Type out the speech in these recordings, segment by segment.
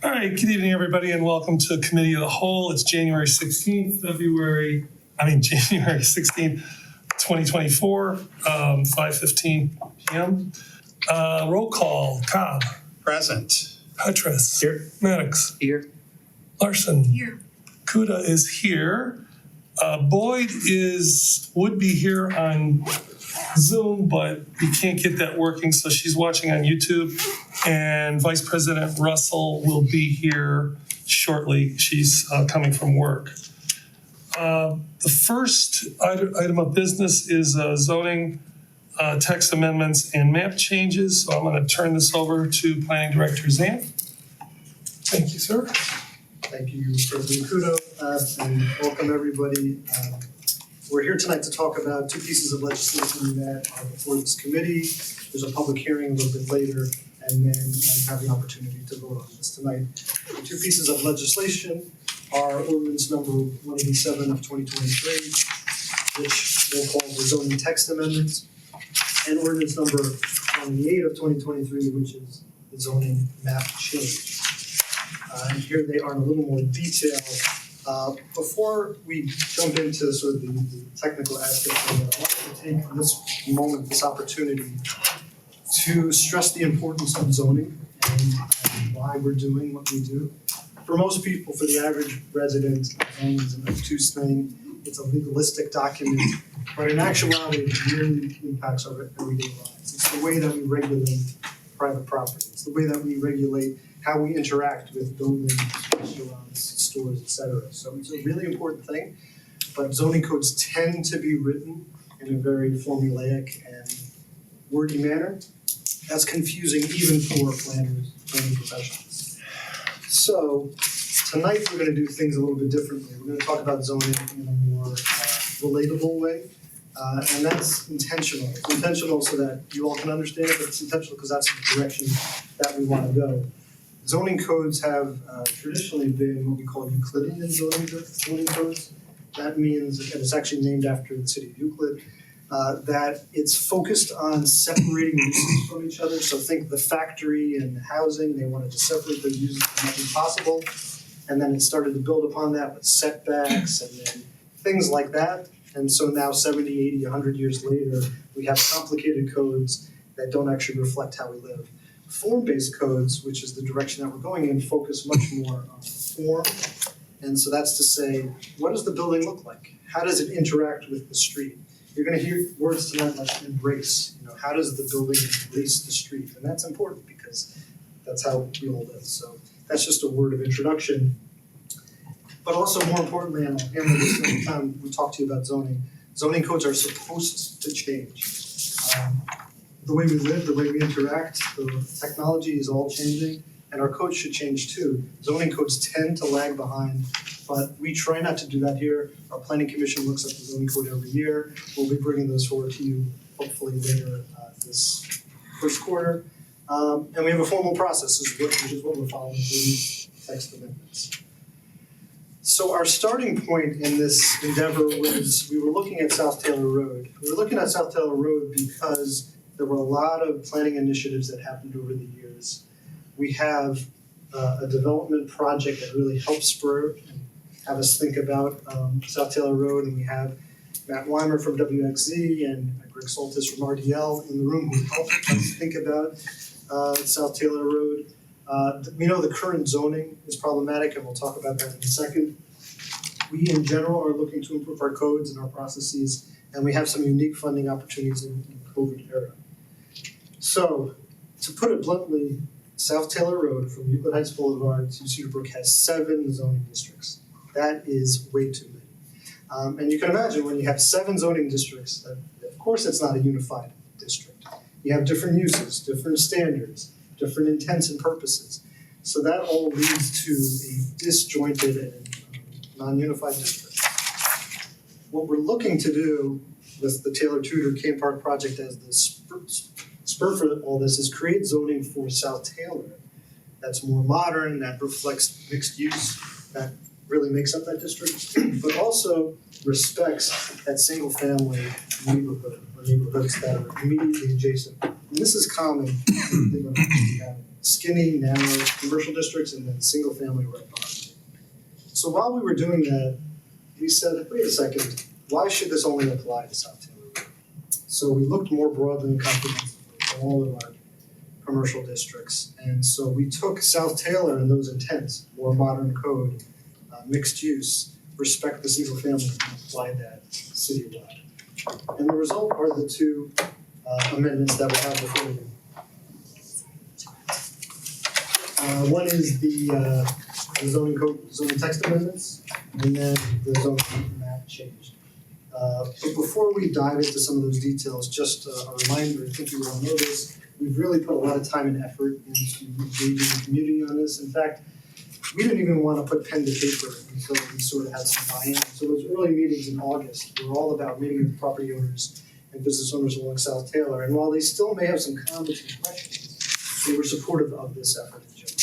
All right, good evening, everybody, and welcome to Committee of the Whole. It's January 16th, January 16th, 2024, 5:15 p.m. Roll call, Cobb. Present. Petrus. Here. Maddox. Here. Larson. Here. Kuda is here. Boyd would be here on Zoom, but we can't get that working, so she's watching on YouTube. And Vice President Russell will be here shortly. She's coming from work. The first item of business is zoning text amendments and map changes. So I'm going to turn this over to Planning Director Zandt. Thank you, sir. Thank you, President Kudo, and welcome everybody. We're here tonight to talk about two pieces of legislation that are before this committee. There's a public hearing a little bit later, and then I have the opportunity to vote on this tonight. The two pieces of legislation are ordinance number 187 of 2023, which we'll call the zoning text amendments, and ordinance number 28 of 2023, which is the zoning map change. And here they are in a little more detail. Before we jump into sort of the technical aspects of it, I want to take this moment, this opportunity, to stress the importance of zoning and why we're doing what we do. For most people, for the average resident, zoning is an obtuse thing. It's a legalistic document, but in actuality, it really impacts our everyday lives. It's the way that we regulate private property. It's the way that we regulate how we interact with buildings, restaurants, stores, etc. So it's a really important thing, but zoning codes tend to be written in a very formulaic and wordy manner. That's confusing even for planners, planning professionals. So tonight we're going to do things a little bit differently. We're going to talk about zoning in a more relatable way. And that's intentional. It's intentional so that you all can understand it, but it's intentional because that's the direction that we want to go. Zoning codes have traditionally been what we call Euclidean zoning codes. That means, and it's actually named after the city of Euclid, that it's focused on separating uses from each other. So think the factory and the housing, they wanted to separate their uses as much as possible. And then it started to build upon that with setbacks and then things like that. And so now 70, 80, 100 years later, we have complicated codes that don't actually reflect how we live. Form-based codes, which is the direction that we're going in, focus much more on form. And so that's to say, what does the building look like? How does it interact with the street? You're going to hear words tonight like embrace. How does the building embrace the street? And that's important because that's how we all live. So that's just a word of introduction. But also more importantly, and I'll hammer this every time we talk to you about zoning codes are supposed to change. The way we live, the way we interact, the technology is all changing, and our codes should change too. Zoning codes tend to lag behind, but we try not to do that here. Our planning commission looks at the zoning code every year. We'll be bringing those forward to you hopefully later this first quarter. And we have a formal process, which is what we're following through these text amendments. So our starting point in this endeavor was we were looking at South Taylor Road. We were looking at South Taylor Road because there were a lot of planning initiatives that happened over the years. We have a development project that really helped spur and have us think about South Taylor Road, and we have Matt Weimer from WXZ and Greg Soltis from RDL in the room who helped us think about South Taylor Road. We know the current zoning is problematic, and we'll talk about that in a second. We, in general, are looking to improve our codes and our processes, and we have some unique funding opportunities in the COVID era. So, to put it bluntly, South Taylor Road from Euclid Heights Boulevard to Cedar Brook has 7 zoning districts. That is way too many. And you can imagine when you have 7 zoning districts, that, of course it's not a unified district. You have different uses, different standards, different intents and purposes. So that all leads to a disjointed and non-unified district. What we're looking to do with the Taylor Tudor Kane Park project as the spur for all this is create zoning for South Taylor that's more modern, that reflects mixed use, that really makes up that district, but also respects that single family neighborhood or neighborhoods that are immediately adjacent. And this is common in bigger multi-family. skinny, narrow commercial districts and then single family right behind it. So while we were doing that, we said, wait a second, why should this only apply to South Taylor Road? So we looked more broadly and comprehensively at all of our commercial districts. And so we took South Taylor and those intents, more modern code, mixed use, respect the single family, and applied that citywide. And the result are the two amendments that we have before you. One is the zoning code, zoning text amendments, and then the zoning map change. But before we dive into some of those details, just a reminder, I think you all know this, we've really put a lot of time and effort into engaging the community on this. In fact, we didn't even want to put pen to paper until we sort of had some buy-in. So those early meetings in August were all about meeting with property owners and business owners along South Taylor. And while they still may have some comments and questions, they were supportive of this effort in general.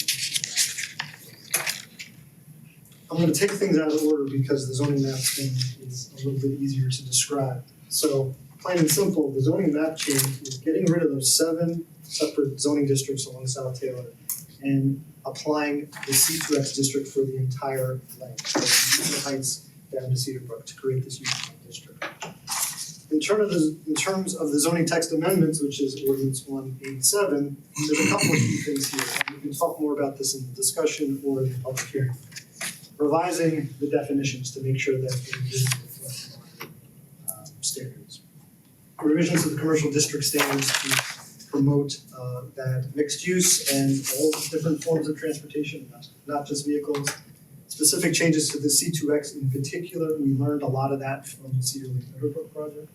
I'm going to take things out of order because the zoning map thing is a little bit easier to describe. So plain and simple, the zoning map change is getting rid of those 7 separate zoning districts along South Taylor and applying the C2X district for the entire length, from Houston Heights down to Cedar Brook to create this unified district. In terms of the zoning text amendments, which is ordinance 187, there's a couple of key things here. And we can talk more about this in the discussion or in the public hearing. Revising the definitions to make sure that they really reflect market standards. Revisions of the commercial district standards to promote that mixed use and all different forms of transportation, not just vehicles. Specific changes to the C2X in particular, we learned a lot of that from the Cedar Lake Meadowbrook project.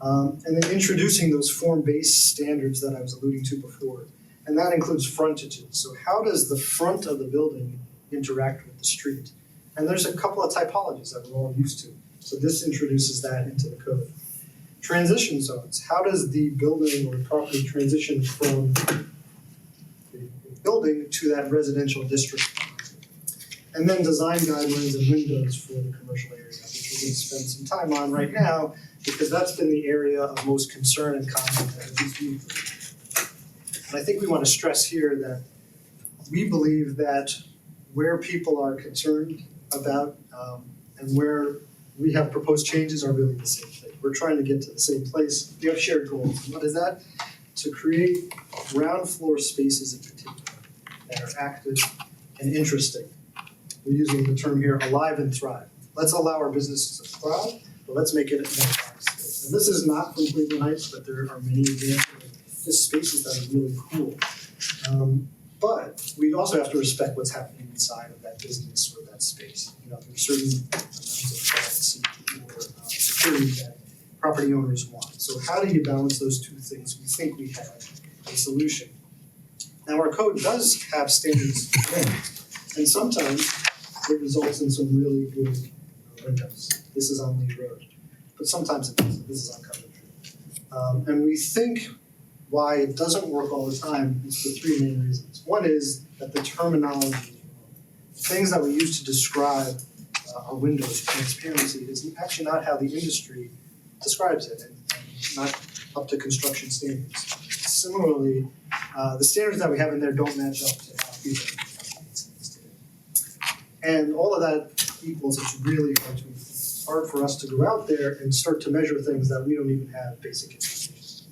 And then introducing those form-based standards that I was alluding to before. And that includes frontages. So how does the front of the building interact with the street? And there's a couple of typologies that we're all used to. So this introduces that into the code. Transition zones. How does the building or property transition from the building to that residential district? And then design guidelines and windows for the commercial area, which we're going to spend some time on right now, because that's been the area of most concern and comment that at least we've heard. And I think we want to stress here that we believe that where people are concerned about and where we have proposed changes are really the same thing. We're trying to get to the same place. We have shared goals. And what is that? To create ground floor spaces in particular that are active and interesting. We're using the term here, alive and thrive. Let's allow our businesses to thrive, but let's make it an enterprise space. And this is not from Cleveland Heights, but there are many examples of just spaces that are really cool. But we also have to respect what's happening inside of that business or that space. You know, there's certain amounts of privacy or security that property owners want. So how do you balance those two things? We think we have a solution. Now our code does have standards, and sometimes it results in some really good windows. This is on Lee Road, but sometimes it doesn't. This is on Coventry. And we think why it doesn't work all the time is for 3 main reasons. One is that the terminology is wrong. Things that we use to describe our windows transparency is actually not how the industry describes it, and not up to construction standards. Similarly, the standards that we have in there don't match up to how people and all of that equals it's really hard for us to go out there and start to measure things that we don't even have basic information.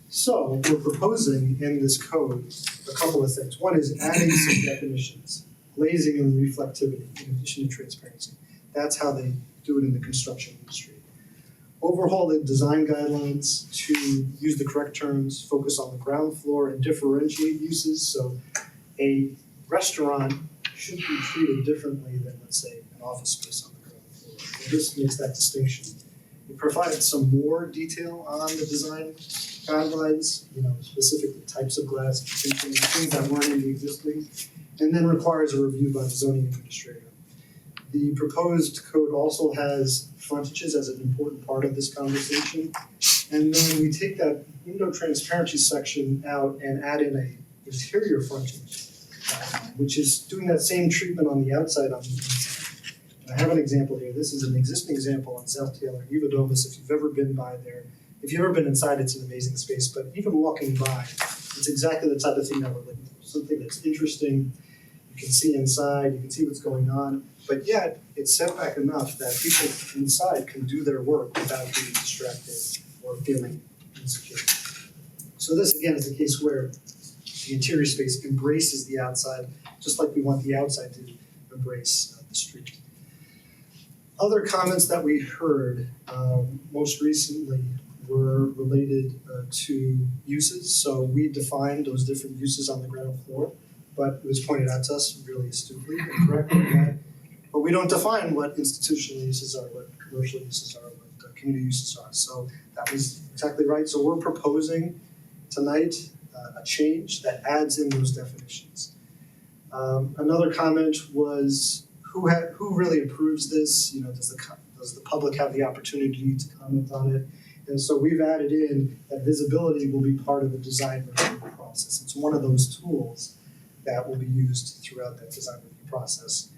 So we're proposing in this code a couple of things. One is adding some definitions, glazing and reflectivity in addition to transparency. That's how they do it in the construction industry. Overhaul the design guidelines to use the correct terms, focus on the ground floor and differentiate uses. So a restaurant should be treated differently than, let's say, an office space on the ground floor. And this makes that distinction. We provided some more detail on the design guidelines, you know, specifically types of glass, things that weren't in the existing, and then requires a review by the zoning administrator. The proposed code also has frontages as an important part of this conversation. And then we take that window transparency section out and add in a interior frontage, which is doing that same treatment on the outside on the inside. And I have an example here. This is an existing example on South Taylor, Evodomus. If you've ever been by there, if you've ever been inside, it's an amazing space. But even walking by, It's exactly the type of thing that we're looking for, something that's interesting, you can see inside, you can see what's going on, but yet it's set back enough that people inside can do their work without being distracted or feeling insecure. So this again is a case where the interior space embraces the outside, just like we want the outside to embrace the street. Other comments that we heard most recently were related to uses. So we defined those different uses on the ground floor, but it was pointed out to us really astutely and correctly that, but we don't define what institutional uses are, what commercial uses are, what community uses are. So that was exactly right. So we're proposing tonight a change that adds in those definitions. Another comment was who really approves this? You know, does the public have the opportunity to comment on it? And so we've added in that visibility will be part of the design review process. It's one of those tools that will be used throughout that design review process.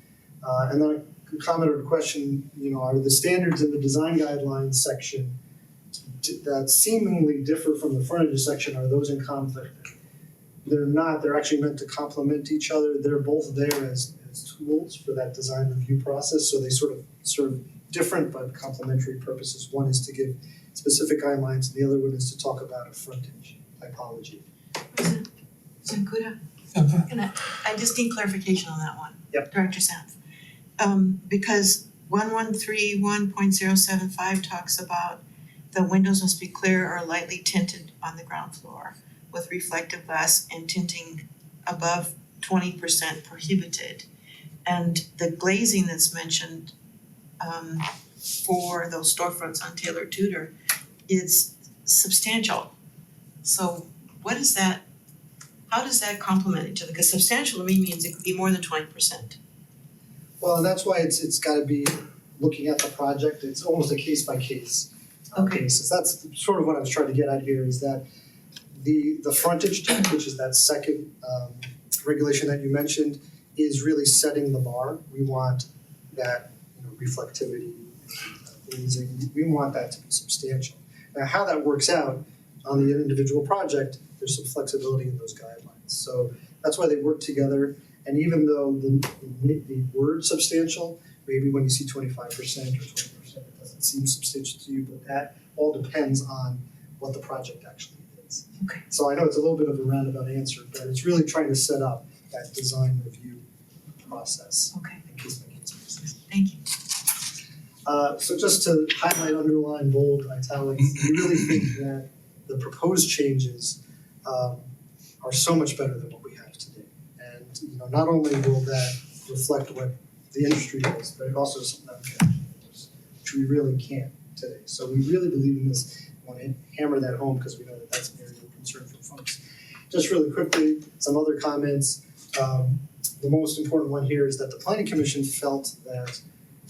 And then a comment or a question, you know, are the standards in the design guidelines section that seemingly differ from the frontage section, are those in conflict? They're not, they're actually meant to complement each other. They're both there as tools for that design review process. So they sort of serve different but complementary purposes. One is to give specific guidelines, and the other one is to talk about a frontage typology. President Kuda, I just need clarification on that one. Yep. Director Sands. Because 1131.075 talks about the windows must be clear or lightly tinted on the ground floor with reflective glass and tinting above 20% prohibited. And the glazing that's mentioned for those storefronts on Taylor Tudor is substantial. So what is that, how does that complement each other? Because substantial to me means it could be more than 20%. Well, and that's why it's got to be looking at the project. It's almost a case by case basis. That's sort of what I was trying to get at here, is that the frontage check, which is that second regulation that you mentioned, is really setting the bar. We want that, you know, reflectivity, glazing. We want that to be substantial. Now, how that works out on the individual project, there's some flexibility in those guidelines. So that's why they work together. And even though the word substantial, maybe when you see 25% or 20%, it doesn't seem substantial to you, but that all depends on what the project actually is. Okay. So I know it's a little bit of a roundabout answer, but it's really trying to set up that design review process. Okay. And case by case basis. Thank you. So just to highlight, underline, bold, italics, we really think that the proposed changes are so much better than what we have today. And you know, not only will that reflect what the industry does, but it also is something that we can actually use, which we really can't today. So we really believe in this. I want to hammer that home because we know that that's an area of concern for folks. Just really quickly, some other comments. The most important one here is that the Planning Commission felt that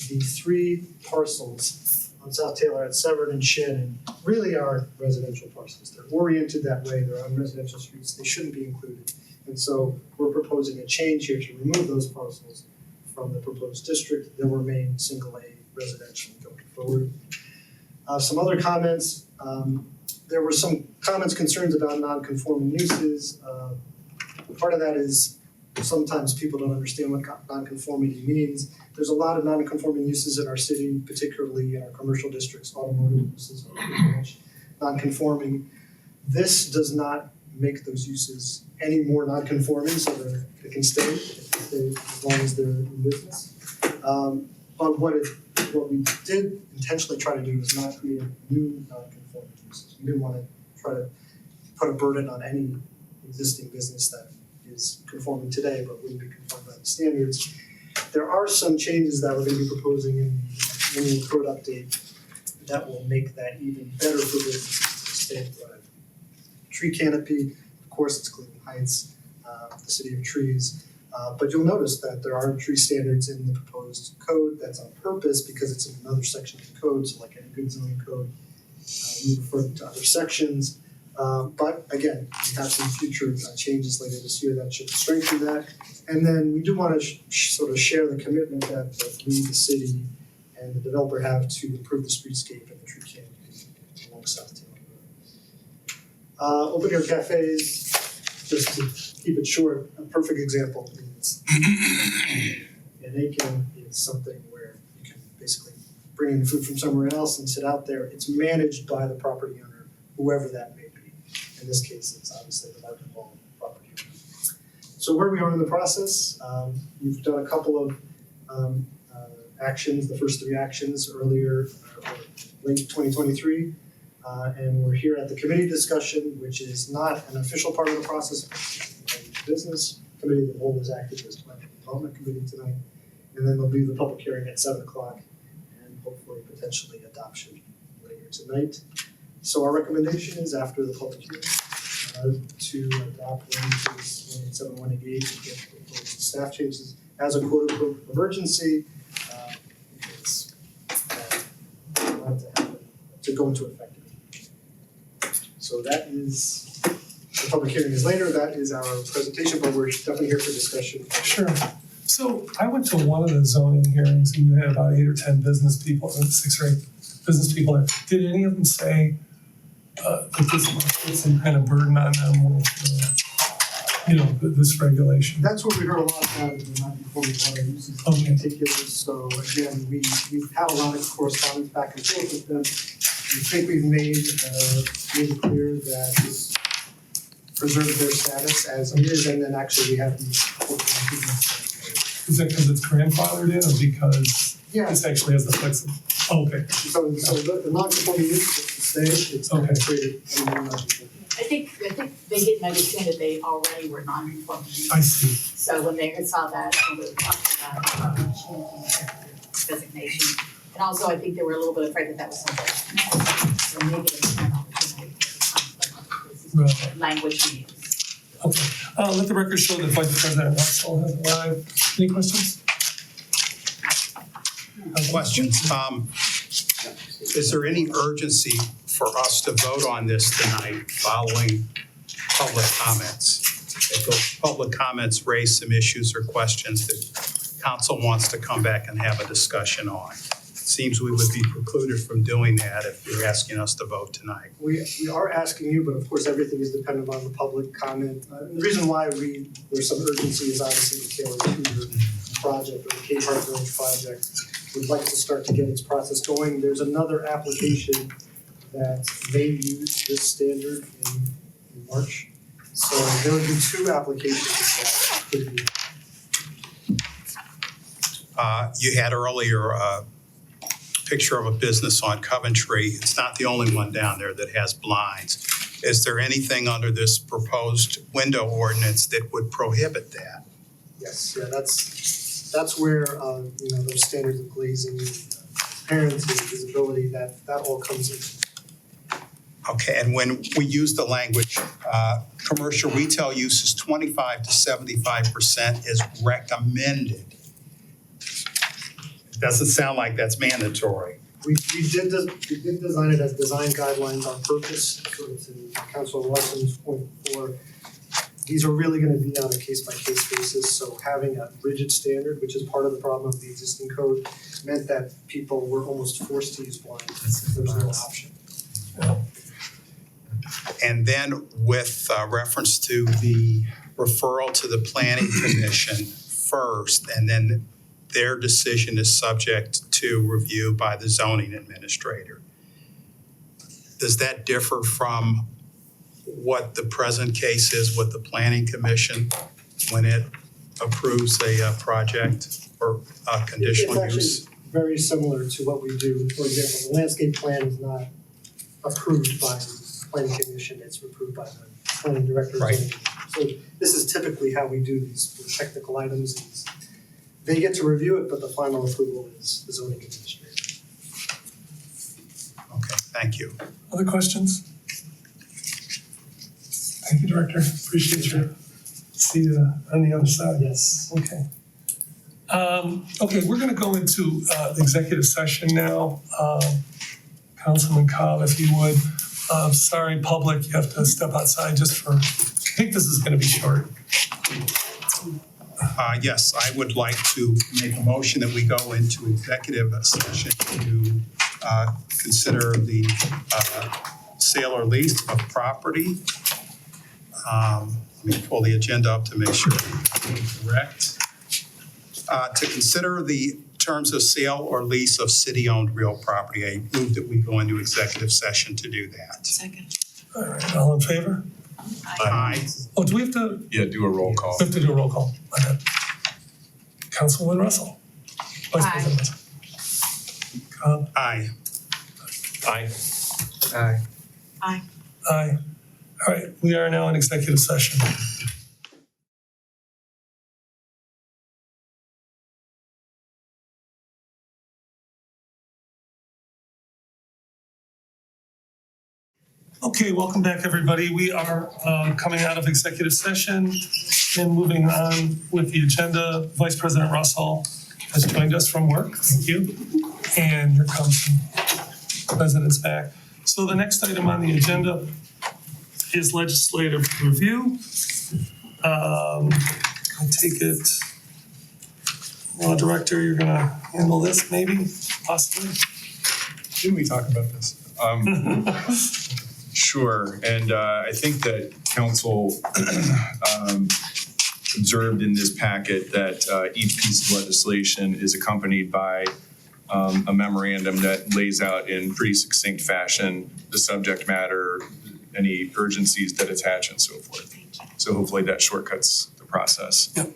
the three parcels on South Taylor at Severn and Shannon really are residential parcels. They're oriented that way, they're on residential streets, they shouldn't be included. And so we're proposing a change here to remove those parcels from the proposed district. They'll remain single A residential going forward. Some other comments, there were some comments, concerns about non-conforming uses. Part of that is sometimes people don't understand what non-conformity means. There's a lot of non-conforming uses in our city, particularly in our commercial districts. Automotive uses are pretty much non-conforming. This does not make those uses any more non-conforming, so they can stay as long as they're in business. But what we did intentionally try to do is not create new non-conforming uses. We didn't want to try to put a burden on any existing business that is conforming today but wouldn't be conformed by the standards. There are some changes that we're going to be proposing in the annual code update that will make that even better for businesses to stay and thrive. Tree canopy, of course, it's Cleveland Heights, the city of trees, but you'll notice that there are tree standards in the proposed code. That's on purpose because it's in another section of the code, so like any good zoning code, we refer to other sections. But again, we have some future changes later this year that should strengthen that. And then we do want to sort of share the commitment that we, the city, and the developer have to improve the streetscape and the tree canopy along South Taylor Road. Open air cafes, just to keep it short, a perfect example is an Aiken is something where you can basically bring in food from somewhere else and sit out there. It's managed by the property owner, whoever that may be. In this case, it's obviously the Market Hall property owner. So where we are in the process, we've done a couple of actions, the first 3 actions earlier, or late 2023. And we're here at the committee discussion, which is not an official part of the process, but business committee. The whole is active as planning and development committee tonight. And then there'll be the public hearing at 7 o'clock and hopefully potentially adoption later tonight. So our recommendation is after the public hearing to adopt ordinances 7188 to get proposed staff changes as a quote unquote emergency because to go into effect. So that is, the public hearing is later, that is our presentation, but we're definitely here for discussion. Sure. So I went to one of the zoning hearings and you had about 8 or 10 business people, 6 or 8 business people there. Did any of them say that this might put some kind of burden on them with, this regulation? That's what we heard a lot about in the non-conforming water uses in particular. So again, we've had a lot of correspondence back and forth with them. We think we've made it clear that this preserves their status as is, and then actually we have these improvements. Is that because it's grandfathered in or because this actually has the flexibility? Oh, okay. So the non-conforming use is to stay, it's not created any more non-conforming. I think they didn't understand that they already were non-conforming. I see. So when they saw that, they were talking about changing their designation. And also, I think they were a little bit afraid that was something. So maybe it's an opportunity to Right. language we use. Okay. Let the record show that Vice President Russell has arrived. Any questions? Questions. Is there any urgency for us to vote on this tonight following public comments? If those public comments raise some issues or questions that council wants to come back and have a discussion on. It seems we would be precluded from doing that if you're asking us to vote tonight. We are asking you, but of course everything is dependent on the public comment. And the reason why there's some urgency is obviously the Taylor Tudor project or the Cape Heart Village project. We'd like to start to get its process going. There's another application that may use this standard in March. So there would be 2 applications that could be. You had earlier a picture of a business on Coventry. It's not the only one down there that has blinds. Is there anything under this proposed window ordinance that would prohibit that? Yes, that's where those standards of glazing, transparency, visibility, that all comes in. Okay, and when we use the language, commercial retail use is 25 to 75% is recommended. It doesn't sound like that's mandatory. We did design it as design guidelines on purpose, sort of to Councilor Watson's point before. These are really going to be on a case-by-case basis, so having a rigid standard, which is part of the problem of the existing code, meant that people were almost forced to use blinds. There was no option. And then with reference to the referral to the Planning Commission first, and then their decision is subject to review by the zoning administrator. Does that differ from what the present case is with the Planning Commission when it approves a project or a conditional use? It's actually very similar to what we do. For example, the landscape plan is not approved by the Planning Commission, it's approved by the planning director. Right. So this is typically how we do these technical items. They get to review it, but the final approval is the zoning administrator. Okay, thank you. Other questions? Thank you, Director. Appreciate you. See you on the other side. Yes. Okay. Okay, we're gonna go into executive session now. Councilman Cobb, if you would. Sorry, public, you have to step outside just for, I think this is gonna be short. Yes, I would like to make a motion that we go into executive session to consider the sale or lease of property Let me pull the agenda up to make sure I'm correct. To consider the terms of sale or lease of city-owned real property, I move that we go into executive session to do that. Second. All right, all in favor? Aye. Oh, do we have to, Yeah, do a roll call. we have to do a roll call? Okay. Councilwoman Russell? Vice Aye. President Russell? Con? Aye. Aye. Aye. All right, we are now in executive session. Okay, welcome back, everybody. We are coming out of executive session and moving on with the agenda. Vice President Russell has joined us from work. Thank you. And here comes the president's back. So the next item on the agenda is legislative review. I take it, Law Director, you're gonna handle this maybe, possibly? Didn't we talk about this? Sure, and I think that council observed in this packet that each piece of legislation is accompanied by a memorandum that lays out in pretty succinct fashion the subject matter, any urgencies that attach and so forth. So hopefully that shortcuts the process. Yep.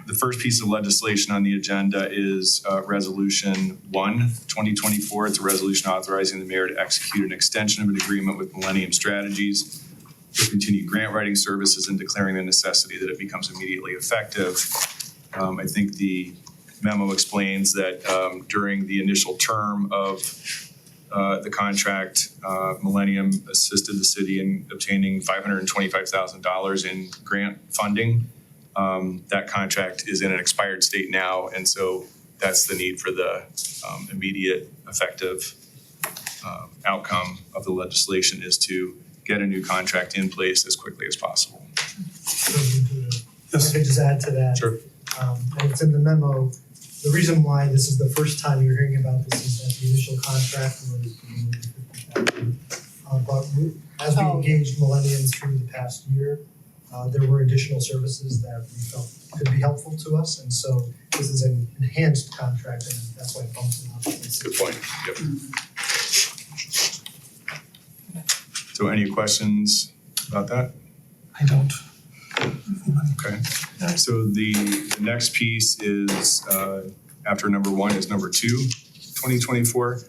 The first piece of legislation on the agenda is Resolution 1, 2024. It's a resolution authorizing the mayor to execute an extension of an agreement with Millennium Strategies for continued grant writing services and declaring the necessity that it becomes immediately effective. I think the memo explains that during the initial term of the contract, Millennium assisted the city in obtaining $525,000 in grant funding. That contract is in an expired state now, and so that's the need for the immediate effective outcome of the legislation is to get a new contract in place as quickly as possible. Yes. I could just add to that. Sure. And it's in the memo. The reason why this is the first time you're hearing about this is that the initial contract was but as we engaged Millennium through the past year, there were additional services that we felt could be helpful to us, and so this is an enhanced contract, and that's why it bumps it up. Good point. Yep. So any questions about that? I don't. Okay. So the next piece is, after number 1 is number 2, 2024.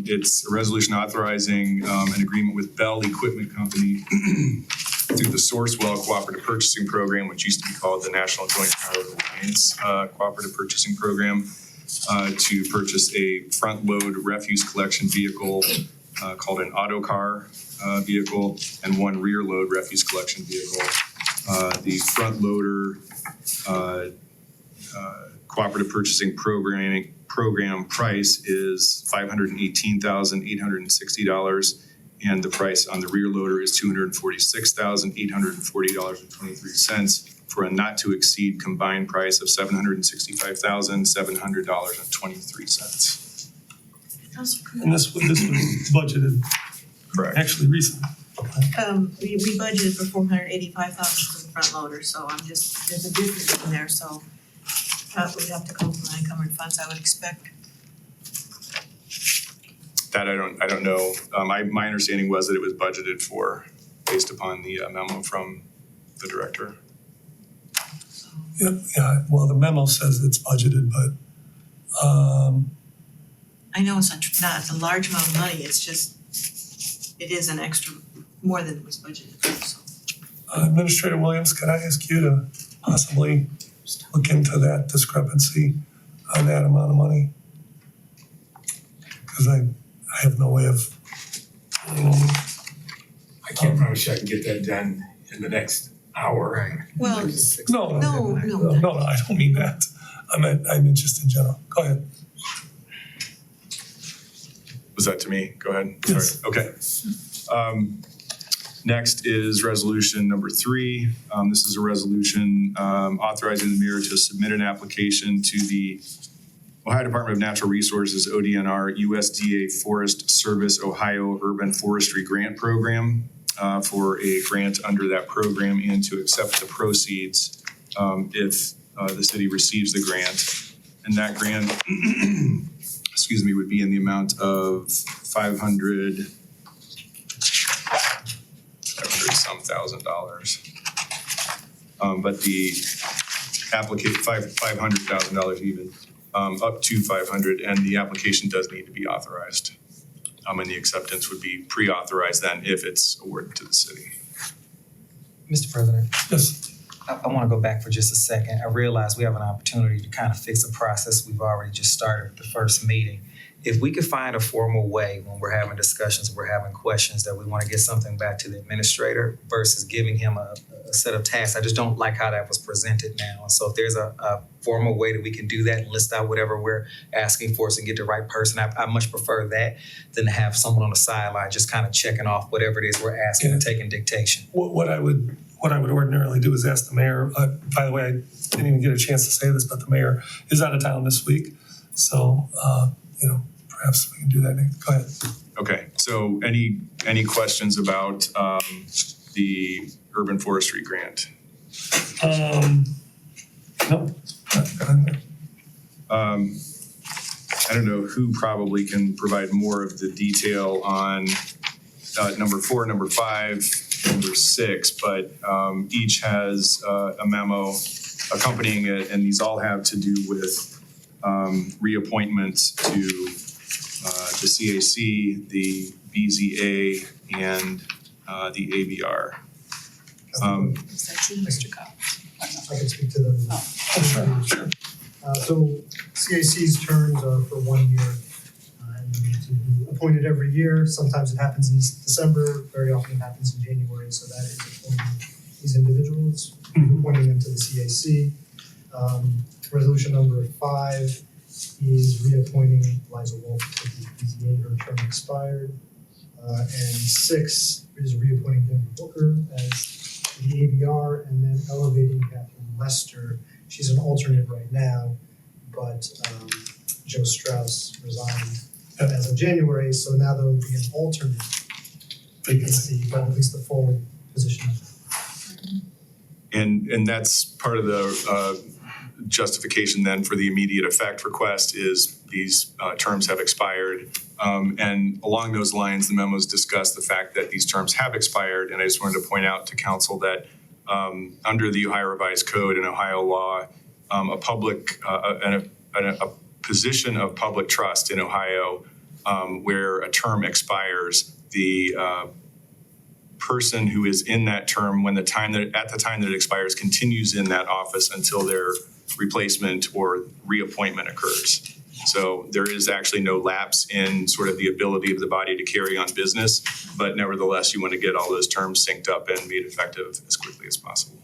It's a resolution authorizing an agreement with Bell Equipment Company through the Sourcewell Cooperative Purchasing Program, which used to be called the National Joint Powers Alliance Cooperative Purchasing Program, to purchase a front-load refuse collection vehicle called an autocar vehicle and 1 rear-load refuse collection vehicle. The front loader cooperative purchasing program price is $518,860, and the price on the rear loader is $246,840.23 for a not to exceed combined price of $765,700.23. And this was budgeted Correct. actually recently. We budgeted for $485,000 for the front loader, so there's a difference in there, so we'd have to come from unencumbered funds, I would expect. That I don't know. My understanding was that it was budgeted for based upon the memo from the director. Yeah, well, the memo says it's budgeted, but I know it's not a large amount of money, it's just, it is an extra, more than was budgeted for, so. Administrator Williams, can I ask you to possibly look into that discrepancy on that amount of money? Because I have no way of, I can't promise you I can get that done in the next hour. Well, no, No, I don't mean that. I meant just in general. Go ahead. Was that to me? Go ahead. Yes. Sorry. Okay. Next is resolution number 3. This is a resolution authorizing the mayor to submit an application to the Ohio Department of Natural Resources, ODNR, USDA Forest Service Ohio Urban Forestry Grant Program. for a grant under that program and to accept the proceeds if the city receives the grant. And that grant, excuse me, would be in the amount of $500,000. But the applicant, $500,000 even, up to 500, and the application does need to be authorized. And the acceptance would be pre-authorized then if it's awarded to the city. Mr. President, Yes, I want to go back for just a second. I realize we have an opportunity to kind of fix a process we've already just started with the first meeting. If we could find a formal way when we're having discussions, we're having questions that we want to get something back to the administrator versus giving him a set of tasks. I just don't like how that was presented now. And so if there's a formal way that we can do that and list out whatever we're asking for us and get the right person, I much prefer that than to have someone on the sideline just kind of checking off whatever it is we're asking and taking dictation. what I would ordinarily do is ask the mayor, by the way, I didn't even get a chance to say this, but the mayor is out of town this week. So, perhaps we can do that. Go ahead. Okay, so any questions about the urban forestry grant? No. I don't know who probably can provide more of the detail on number 4, number 5, number 6, but each has a memo accompanying it, and these all have to do with reappointments to the CAC, the BZA, and the ABR. Is that you, Mr. Cox? I can speak to them. Sure. So CAC's terms are for 1 year, and they need to be appointed every year. Sometimes it happens in December, very often it happens in January, so that is appointing these individuals, appointing them to the CAC. Resolution number 5 is reappointing Liza Wolf to the BZA, her term expired. And 6 is reappointing Denver Booker as the ABR, and then elevating Catherine Lester. She's an alternate right now, but Joe Strauss resigned as of January, so now there will be an alternate vacancy, but at least the full position. And that's part of the justification then for the immediate effect request is these terms have expired. And along those lines, the memos discuss the fact that these terms have expired. And I just wanted to point out to council that under the Ohio Revised Code and Ohio law, a position of public trust in Ohio where a term expires, the person who is in that term at the time that it expires continues in that office until their replacement or reappointment occurs. So there is actually no lapse in sort of the ability of the body to carry on business, but nevertheless, you want to get all those terms synced up and made effective as quickly as possible.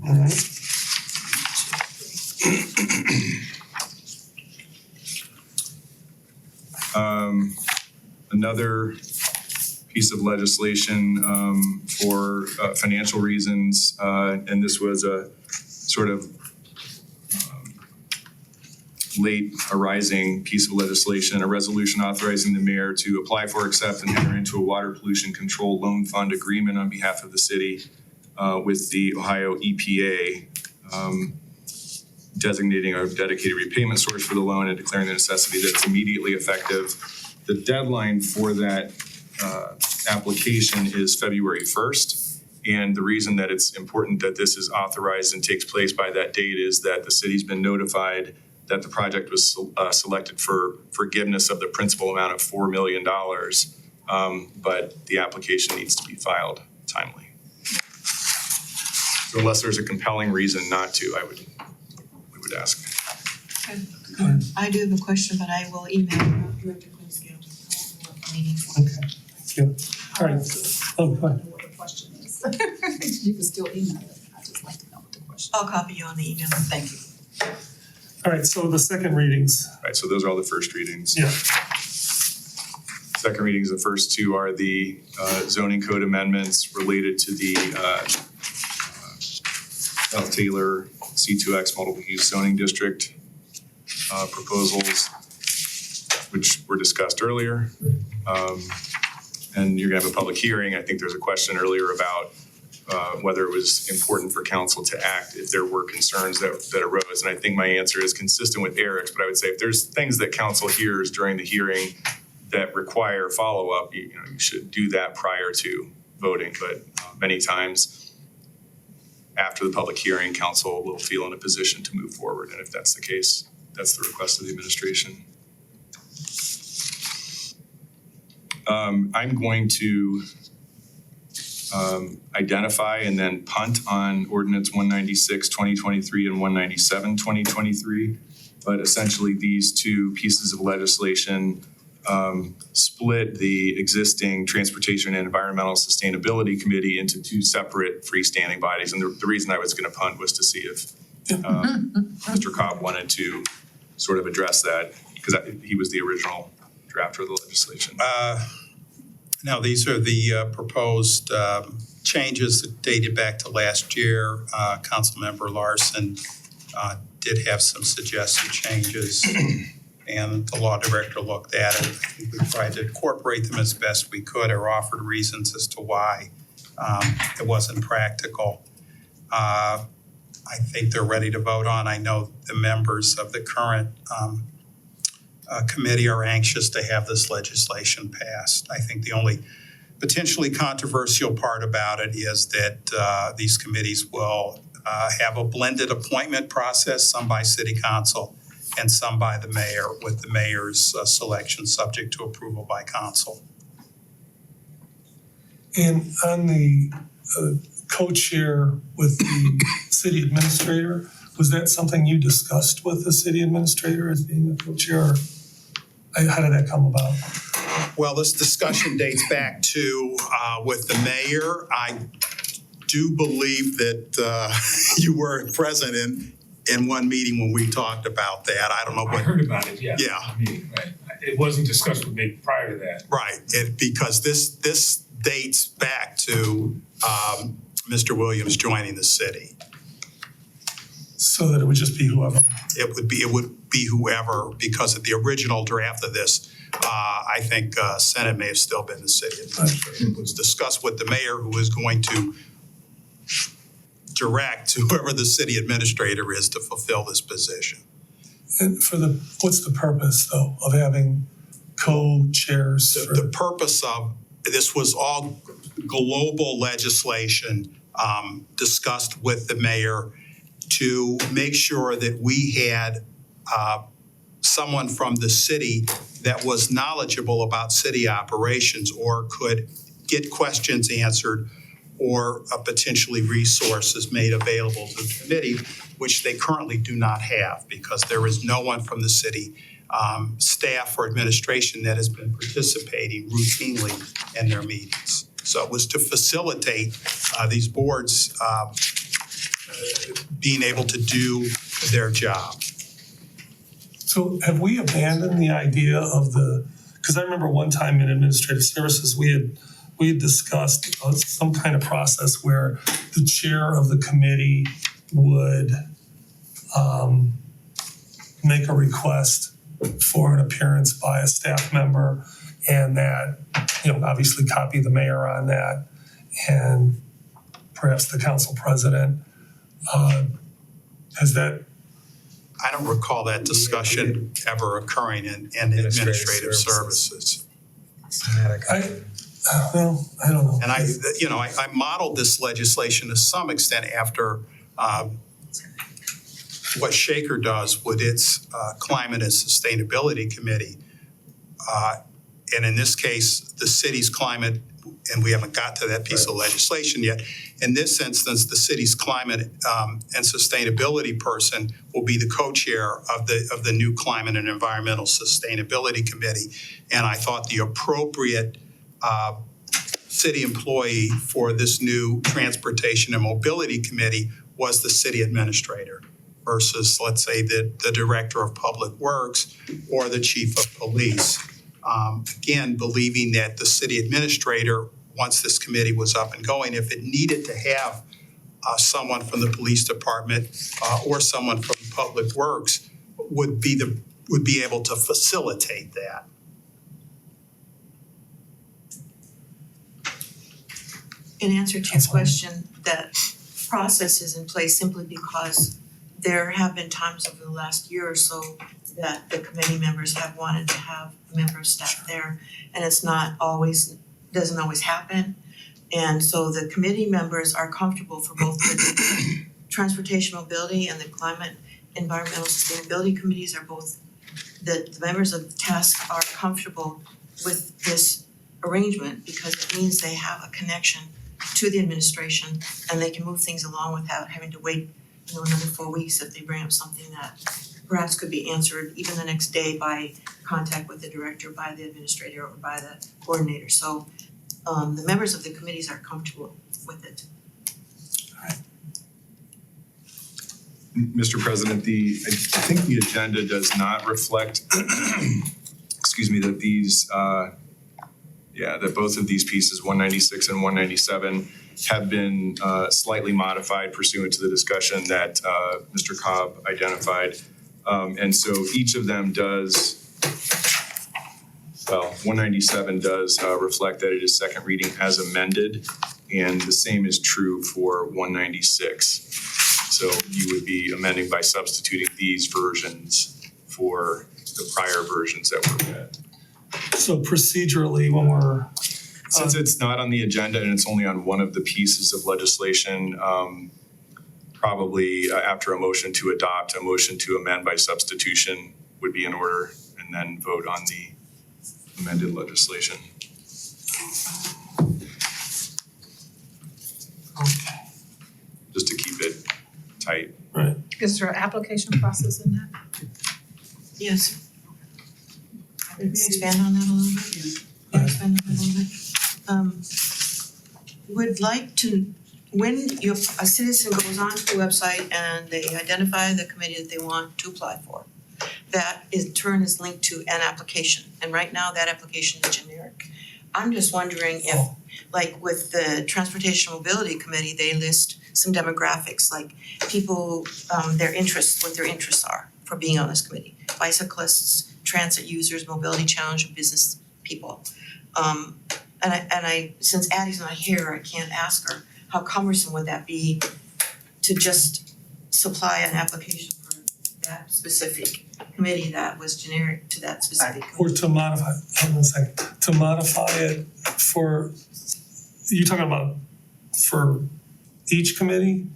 All right. Another piece of legislation for financial reasons, and this was a sort of late arising piece of legislation, a resolution authorizing the mayor to apply for, accept, and enter into a water pollution control loan fund agreement on behalf of the city with the Ohio EPA, designating a dedicated repayment source for the loan and declaring the necessity that it's immediately effective. The deadline for that application is February 1st. And the reason that it's important that this is authorized and takes place by that date is that the city's been notified that the project was selected for forgiveness of the principal amount of $4 million, but the application needs to be filed timely. So unless there's a compelling reason not to, we would ask. I do have a question, but I will email Director Quinscale. Meeting. Okay. Thank you. All right. Oh, go ahead. What the question is. You can still email it. I just like to know what the question is. I'll copy you on the email. Thank you. All right, so the second readings. All right, so those are all the first readings. Yeah. Second readings, the first two are the zoning code amendments related to the South Taylor C2X multiple use zoning district proposals, which were discussed earlier. and you're gonna have a public hearing. I think there's a question earlier about whether it was important for council to act if there were concerns that arose. And I think my answer is consistent with Eric's, but I would say if there's things that council hears during the hearing that require follow-up, you should do that prior to voting. But many times after the public hearing, council will feel in a position to move forward. And if that's the case, that's the request of the administration. I'm going to identify and then punt on ordinance 196, 2023 and 197, 2023. But essentially these two pieces of legislation split the existing Transportation and Environmental Sustainability Committee into two separate freestanding bodies. And the reason I was going to punt was to see if Mr. Cobb wanted to sort of address that, because he was the original drafter of the legislation. Now, these are the proposed changes that dated back to last year. Councilmember Larson did have some suggested changes, and the law director looked at it. I think we tried to incorporate them as best we could, or offered reasons as to why it wasn't practical. I think they're ready to vote on. I know the members of the current committee are anxious to have this legislation passed. I think the only potentially controversial part about it is that these committees will have a blended appointment process, some by city council and some by the mayor, with the mayor's selection subject to approval by council. And on the co-chair with the city administrator, was that something you discussed with the city administrator as being the co-chair? How did that come about? Well, this discussion dates back to with the mayor. I do believe that you were present in one meeting when we talked about that. I don't know I what. heard about it, yeah. Yeah. I mean, it wasn't discussed with me prior to that. Right, because this dates back to Mr. Williams joining the city. So that it would just be whoever. It would be whoever, because of the original draft of this, I think Senate may have still been the city administrator. It was discussed with the mayor, who is going to direct whoever the city administrator is to fulfill this position. And what's the purpose though of having co-chairs? The purpose of this was all global legislation discussed with the mayor to make sure that we had someone from the city that was knowledgeable about city operations or could get questions answered or potentially resources made available to the committee, which they currently do not have, because there is no one from the city staff or administration that has been participating routinely in their meetings. So it was to facilitate these boards being able to do their job. So have we abandoned the idea of because I remember one time in administrative services, we had discussed some kind of process where the chair of the committee would make a request for an appearance by a staff member, and that, obviously copy the mayor on that, and perhaps the council president. Has that? I don't recall that discussion ever occurring in administrative services. I don't know. And I modeled this legislation to some extent after what Shaker does with its Climate and Sustainability Committee. And in this case, the city's climate, and we haven't got to that piece of legislation yet. In this instance, the city's climate and sustainability person will be the co-chair of the new Climate and Environmental Sustainability Committee. And I thought the appropriate city employee for this new Transportation and Mobility Committee was the city administrator versus, let's say, the director of public works or the chief of police. Again, believing that the city administrator, once this committee was up and going, if it needed to have someone from the police department or someone from public works, would be able to facilitate that. In answer to your question, that process is in place simply because there have been times over the last year or so that the committee members have wanted to have a member of staff there, and it's not always, doesn't always happen. And so the committee members are comfortable for both the transportation mobility and the climate environmental sustainability committees are both, the members of the task are comfortable with this arrangement because it means they have a connection to the administration and they can move things along without having to wait, another 4 weeks if they bring up something that perhaps could be answered even the next day by contact with the director, by the administrator, or by the coordinator. So the members of the committees are comfortable with it. Mr. President, I think the agenda does not reflect, excuse me, that these, that both of these pieces, 196 and 197, have been slightly modified pursuant to the discussion that Mr. Cobb identified. And so each of them does, 197 does reflect that it is second reading as amended, and the same is true for 196. So you would be amending by substituting these versions for the prior versions that were read. So procedurally, when we're, Since it's not on the agenda and it's only on one of the pieces of legislation, probably after a motion to adopt, a motion to amend by substitution would be in order, and then vote on the amended legislation. okay, Just to keep it tight. right. Is there an application process in that? Yes. Can you expand on that a little bit? Can you expand on that a little bit? Would like to, when a citizen goes onto the website and they identify the committee that they want to apply for, that in turn is linked to an application, and right now that application is generic. I'm just wondering if, like with the Transportation Mobility Committee, they list some demographics, like people, their interests, what their interests are for being on this committee. Bicyclists, transit users, mobility challenge, and business people. And I, since Addie's not here, I can't ask her, how cumbersome would that be to just supply an application for that specific committee that was generic to that specific Or committee? to modify, hold on a second, to modify it for, you're talking about for each committee?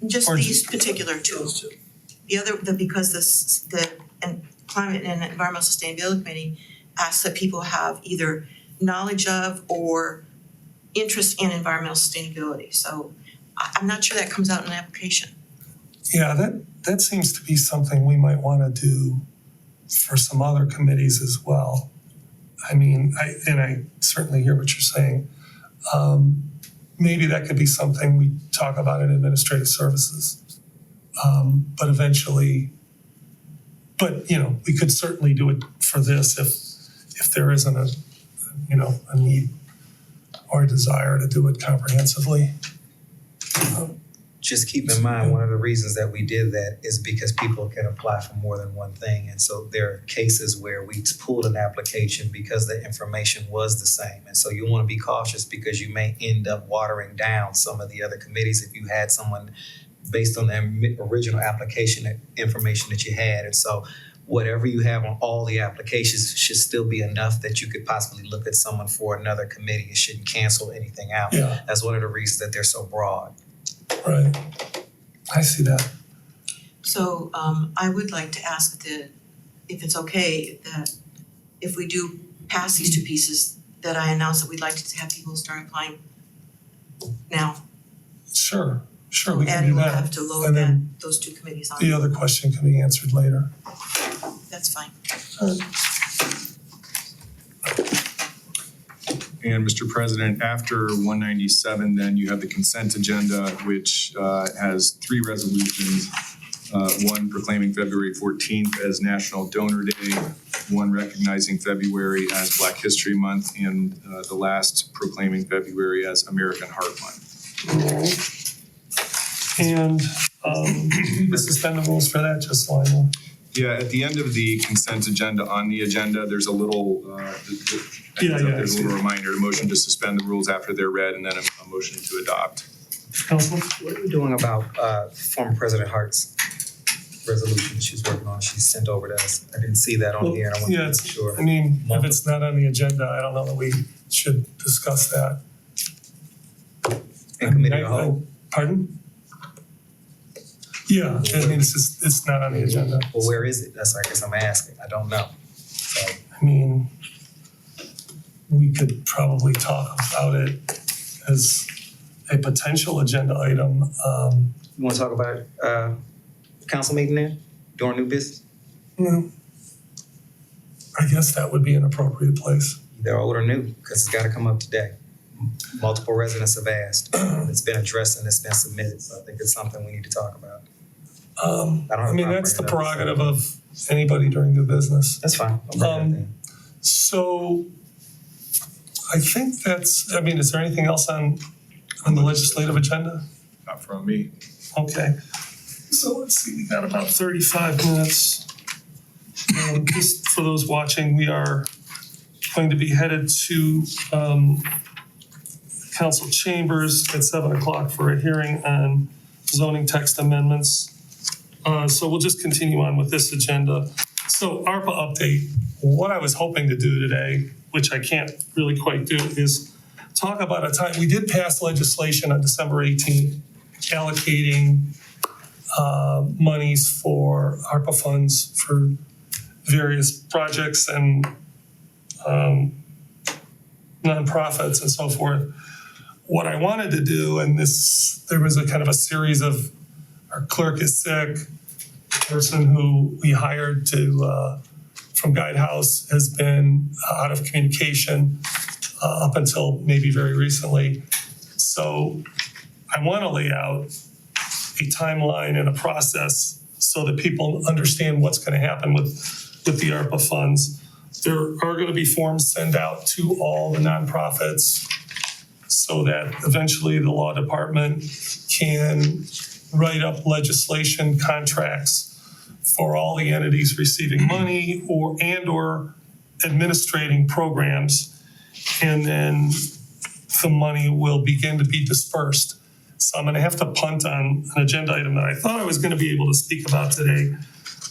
Just Or these particular two. The other, because the Climate and Environmental Sustainability Committee asks that people have either knowledge of or interest in environmental sustainability. So I'm not sure that comes out in an application. Yeah, that seems to be something we might wanna do for some other committees as well. I mean, I certainly hear what you're saying. Maybe that could be something we talk about in administrative services. But eventually, we could certainly do it for this if there isn't a need or a desire to do it comprehensively. Just keep in mind, one of the reasons that we did that is because people can apply for more than one thing. And so there are cases where we pulled an application because the information was the same. And so you want to be cautious because you may end up watering down some of the other committees if you had someone based on the original application information that you had. And so whatever you have on all the applications should still be enough that you could possibly look at someone for another committee. It shouldn't cancel anything out. Yeah. That's one of the reasons that they're so broad. Right. I see that. So I would like to ask if it's okay, that if we do pass these two pieces, that I announce that we'd like to have people start applying now. Sure, we can Addie do will that. have to load And then those two committees on. the other question can be answered later. That's fine. And Mr. President, after 197, then you have the consent agenda, which has three resolutions. One proclaiming February 14th as National Donor Day, one recognizing February as Black History Month, and the last proclaiming February as American Heart Month. And we suspend the rules for that, just so I know. Yeah, at the end of the consent agenda on the agenda, there's a little, there's a little reminder, a motion to suspend the rules after they're read, and then a motion to adopt. Councilman? What are we doing about former President Hart's resolution she's working on? She sent over to us. I didn't see that on Well, here, and I want yeah, to make it's- sure. I mean, if it's not on the agenda, I don't know that we should discuss that. In committee I- of the whole. Pardon? Yeah, I mean, it's not on the agenda. Well, where is it? That's, I guess I'm asking. I don't know. So, I mean, we could probably talk about it as a potential agenda item. you want to talk about council meeting then, during new business? Well, I guess that would be an appropriate place. Either old or new, because it's got to come up today. Multiple residents have asked. It's been addressed and it's been submitted, so I think it's something we need to talk about. I don't have I a mean, problem that's the bringing it up, so- prerogative of anybody during new business. That's fine. I'll bring it up then. So I think that's, I mean, is there anything else on the legislative agenda? Not from me. Okay, so let's see, we got about 35 minutes. Just for those watching, we are going to be headed to council chambers at 7 o'clock for a hearing on zoning text amendments. So we'll just continue on with this agenda. So ARPA update, what I was hoping to do today, which I can't really quite do, is talk about a time, we did pass legislation on December 18th allocating monies for ARPA funds for various projects and nonprofits and so forth. What I wanted to do, and there was a kind of a series of, our clerk is sick, person who we hired from Guidehouse has been out of communication up until maybe very recently. So I want to lay out a timeline and a process so that people understand what's going to happen with the ARPA funds. There are going to be forms sent out to all the nonprofits so that eventually the law department can write up legislation contracts for all the entities receiving money or administrating programs. And then the money will begin to be dispersed. So I'm going to have to punt on an agenda item that I thought I was going to be able to speak about today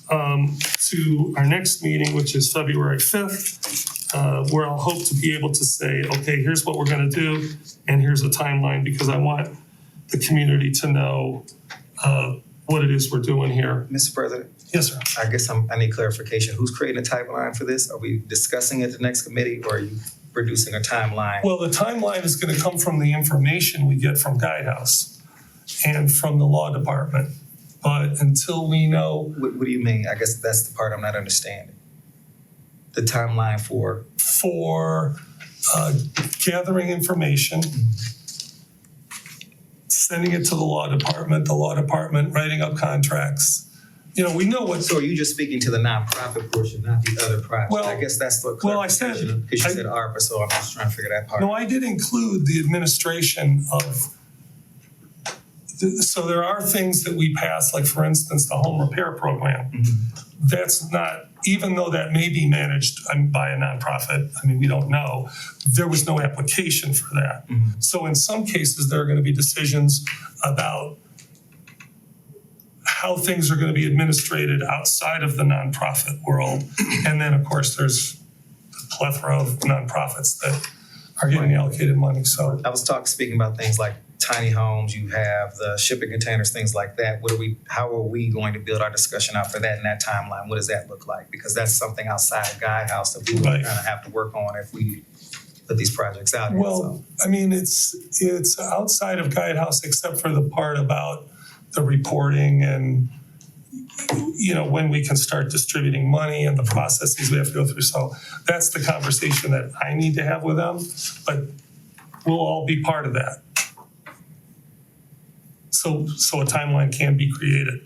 to our next meeting, which is February 5th, where I'll hope to be able to say, okay, here's what we're going to do, and here's a timeline, because I want the community to know what it is we're doing here. Mr. President, Yes, sir. I guess I need clarification. Who's creating a timeline for this? Are we discussing it at the next committee, or are you producing a timeline? Well, the timeline is going to come from the information we get from Guidehouse and from the law department. But until we know What do you mean? I guess that's the part I'm not understanding. The timeline for, gathering information, sending it to the law department writing up contracts. You know, we know what. so are you just speaking to the nonprofit portion, not the other project? Well- I guess that's the well, I said- clarification, because you I- said ARPA, so I'm just trying to figure that part. No, I did include the administration of, so there are things that we pass, like for instance, the home repair program. That's not, even though that may be managed by a nonprofit, I mean, we don't know, there was no application for that. So in some cases, there are going to be decisions about how things are going to be administrated outside of the nonprofit world. And then, of course, there's a plethora of nonprofits that are getting allocated money, so. I was speaking about things like tiny homes, you have the shipping containers, things like that. How are we going to build our discussion out for that in that timeline? What does that look like? Because that's something outside of Guidehouse that we would Right. kind of have to work on if we put these projects out here, so. Well, I mean, it's outside of Guidehouse except for the part about the reporting and, you know, when we can start distributing money and the processes we have to go through. So that's the conversation that I need to have with them, but we'll all be part of that. So a timeline can be created.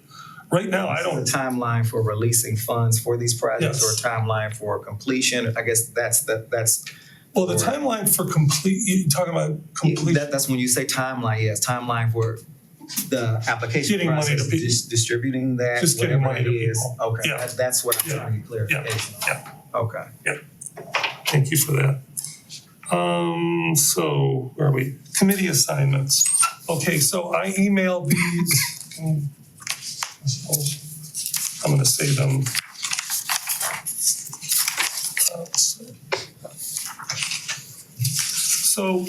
Right now, I A don't, timeline for releasing funds for these projects, Yes. or a timeline for completion? I guess that's well, the timeline for complete, you're talking about complete. that's when you say timeline, yes, timeline for The application Getting money to process, people. distributing that, Just getting whatever money it to is. people. Okay, Yeah. that's what I'm Yeah. trying to get clarification on. Okay. Thank you for that. So where are we? Committee assignments. Okay, so I emailed these. I'm gonna save them. So,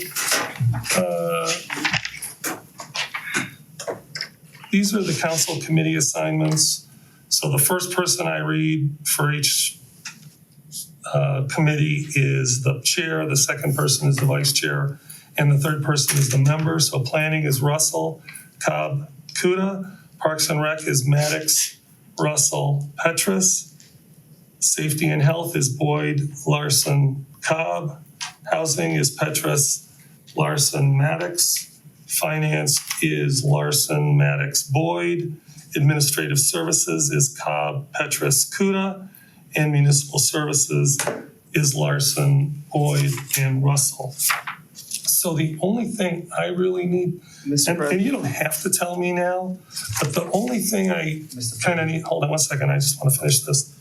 these are the council committee assignments. So the first person I read for each committee is the chair, the second person is the vice chair, and the third person is the member. So planning is Russell, Cobb, Kuda. Parks and Rec is Maddox, Russell, Petrus. Safety and Health is Boyd, Larson, Cobb. Housing is Petrus, Larson, Maddox. Finance is Larson, Maddox, Boyd. Administrative Services is Cobb, Petrus, Kuda. And Municipal Services is Larson, Boyd, and Russell. So the only thing I really need, Mr. and President, you don't have to tell me now, but the only thing I Mr. kind of need, hold on one second, I just want to finish this,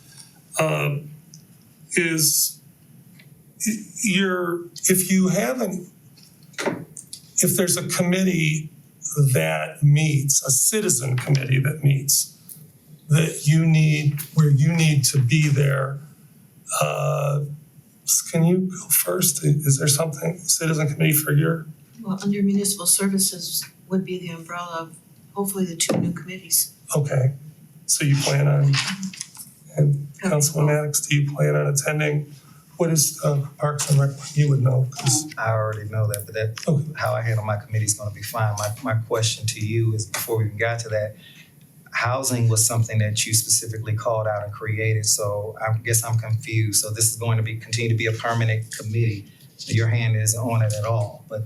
is if you haven't, if there's a committee that meets, a citizen committee that meets, that you need, where you need to be there, can you go first? Is there something, citizen committee for your, Well, under municipal services would be the umbrella of hopefully the two new committees. okay, so you plan on, and Councilman Maddox, do you plan on attending? What is Parks and Rec, you would know, 'cause- I already know that, but that, Okay. how I handle my committee is gonna be fine. My question to you is, before we even got to that, housing was something that you specifically called out and created, so I guess I'm confused. So this is going to be, continue to be a permanent committee. Your hand isn't on it at all, but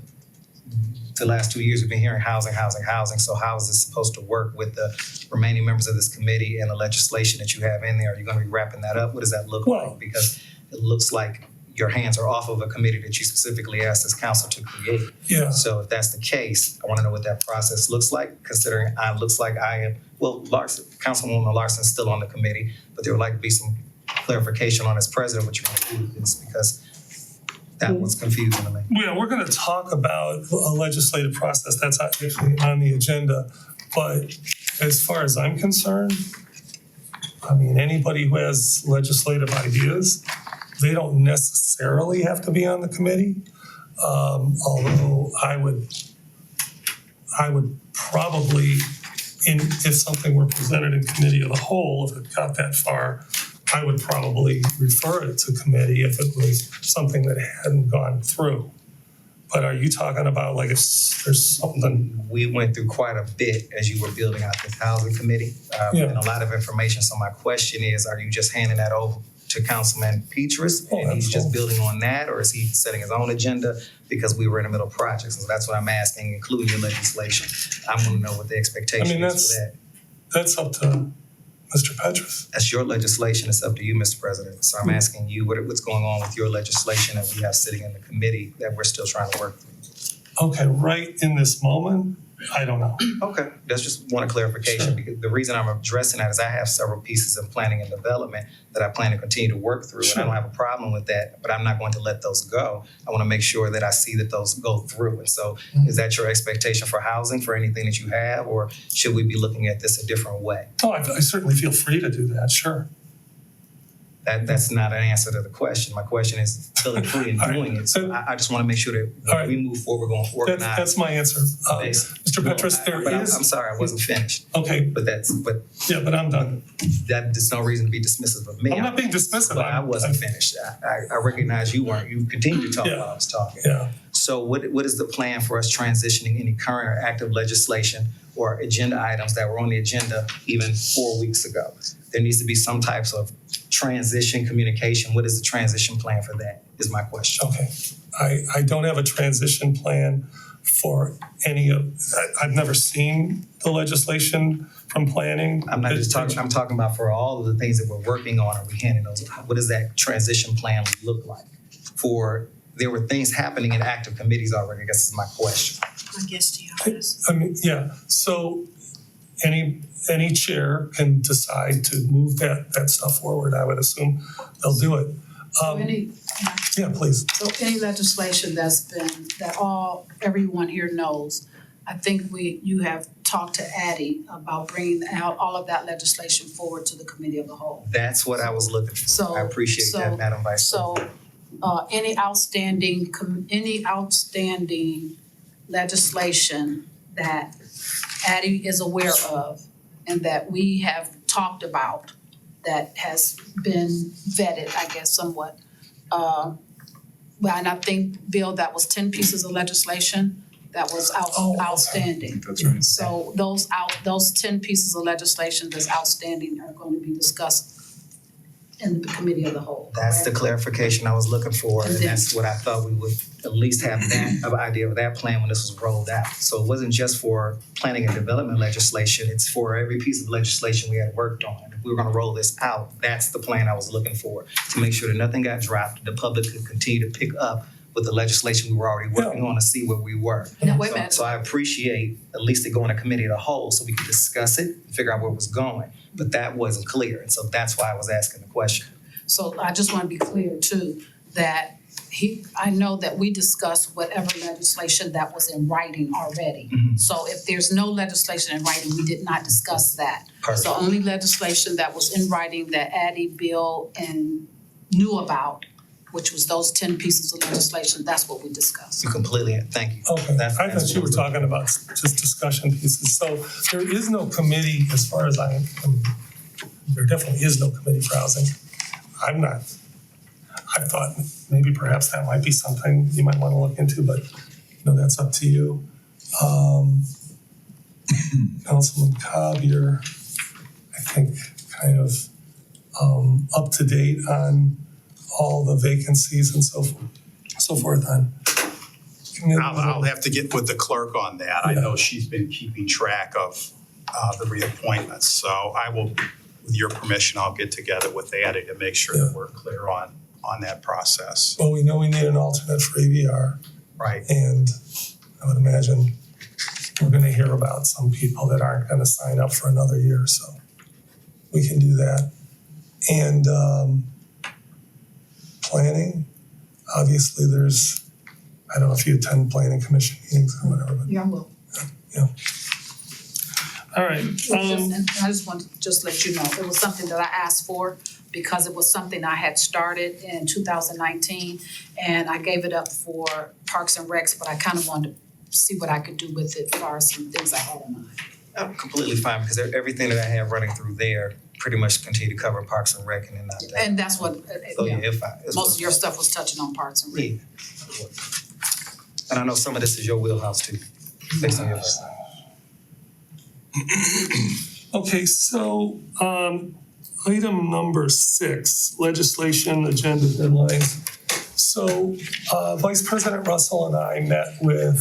the last 2 years, we've been hearing housing. So how is this supposed to work with the remaining members of this committee and the legislation that you have in there? Are you gonna be wrapping that up? What does that look Well- like? Because it looks like your hands are off of a committee that you specifically asked this council to create. yeah. So if that's the case, I wanna know what that process looks like, considering looks like I am, well, Larson, Councilwoman Larson's still on the committee, but there would like to be some clarification on as president what you're gonna do with this, because that one's confusing to me. Yeah, we're gonna talk about a legislative process, that's actually on the agenda. But as far as I'm concerned, I mean, anybody who has legislative ideas, they don't necessarily have to be on the committee. Although I would probably, if something were presented in committee of the whole, if it got that far, I would probably refer it to committee if it was something that hadn't gone through. But are you talking about like if there's something, We went through quite a bit as you were building out this housing committee, Yeah. and a lot of information. So my question is, are you just handing that over to Councilman Petrus? Oh, And he's just absolutely. building on that, or is he setting his own agenda? Because we were in the middle of projects, so that's what I'm asking, including your legislation. I want to know what the expectation is for that. that's up to Mr. Petrus. That's your legislation. It's up to you, Mr. President. So I'm asking you, what's going on with your legislation that we have sitting in the committee that we're still trying to work through? Okay, right in this moment, I don't know. Okay, that's just one clarification, Sure. because the reason I'm addressing that is I have several pieces of planning and development that I plan to continue to work through, and I don't have a problem with that, but I'm not going to let those go. I want to make sure that I see that those go through. And so is that your expectation for housing, for anything that you have, or should we be looking at this a different way? Oh, I certainly feel free to do that, sure. That's not an answer to the question. My question is feeling free and All right. doing it. So I just want to make sure that All right. when we move forward, we're going to organize. That's my answer. Mr. Petrus, there But I'm is, sorry, I wasn't finished. okay, But yeah, but I'm done. there's no reason to be dismissive of me. I'm not being dismissive. But I wasn't finished. I recognize you weren't. You continued to talk Yeah. while I was talking. Yeah, So what is the plan for us transitioning any current or active legislation or agenda items that were on the agenda even 4 weeks ago? There needs to be some types of transition communication. What is the transition plan for that, is my question. okay. I don't have a transition plan for any of, I've never seen the legislation from planning. I'm not just talking, I'm talking about for all of the things that we're working on, are we handing those, what does that transition plan look like? There were things happening in active committees already, I guess is my question. Against the office. I mean, yeah, so any chair can decide to move that stuff forward, I would assume they'll do it. Yeah, please. So any legislation that everyone here knows, I think you have talked to Addie about bringing out all of that legislation forward to the committee of the whole. That's what I was looking for. So- I appreciate that, Madam Vice President. So, any outstanding legislation that Addie is aware of and that we have talked about that has been vetted, I guess, somewhat. And I think, Bill, that was 10 pieces of legislation that was outstanding. That's right. So those 10 pieces of legislation that's outstanding are going to be discussed in the committee of the whole. That's the correct? clarification I was looking for, and And then- that's what I thought we would at least have an idea of that plan when this was rolled out. So it wasn't just for planning and development legislation, it's for every piece of legislation we had worked on. If we were gonna roll this out, that's the plan I was looking for, to make sure that nothing got dropped, the public could continue to pick up with the legislation we were already working on to see where we were. Now, wait a minute. So I appreciate at least it going to committee of the whole so we could discuss it, and figure out where it was going. But that wasn't clear, and so that's why I was asking the question. So I just want to be clear too, that I know that we discussed whatever legislation that was in writing already. Mhm. So if there's no legislation in writing, we did not discuss that. Perfect. So only legislation that was in writing that Addie, Bill, and knew about, which was those 10 pieces of legislation, that's what we discussed. You completely, thank you. Okay, That's- I that's thought you were what talking about just discussion pieces. So there is no committee as far as there definitely is no committee for housing. I thought maybe perhaps that might be something you might want to look into, but that's up to you. Councilman Cobb, you're, I think, kind of up to date on all the vacancies and so forth on. I'll have to get with the clerk on that. I know she's been keeping track of the reappointments, so I will, with your permission, I'll get together with Addie to make sure that we're clear on that process. Well, we know we need an alternate for AVR, Right. and I would imagine we're gonna hear about some people that aren't gonna sign up for another year, so we can do that. And planning, obviously I don't know if you attend planning commission meetings or whatever, but Yeah, well, all right. I just want to just let you know, it was something that I asked for because it was something I had started in 2019 and I gave it up for Parks and Recs, but I kind of wanted to see what I could do with it as far as some things I had in mind. I'm completely fine, because everything that I have running through there pretty much continue to cover Parks and Rec and not that. And that's what, So yeah, yeah, it's most of your stuff was touching on Parks and Rec. Yeah. And I know some of this is your wheelhouse too, based on your background. Okay, so item number 6, legislation agenda deadlines. So Vice President Russell and I met with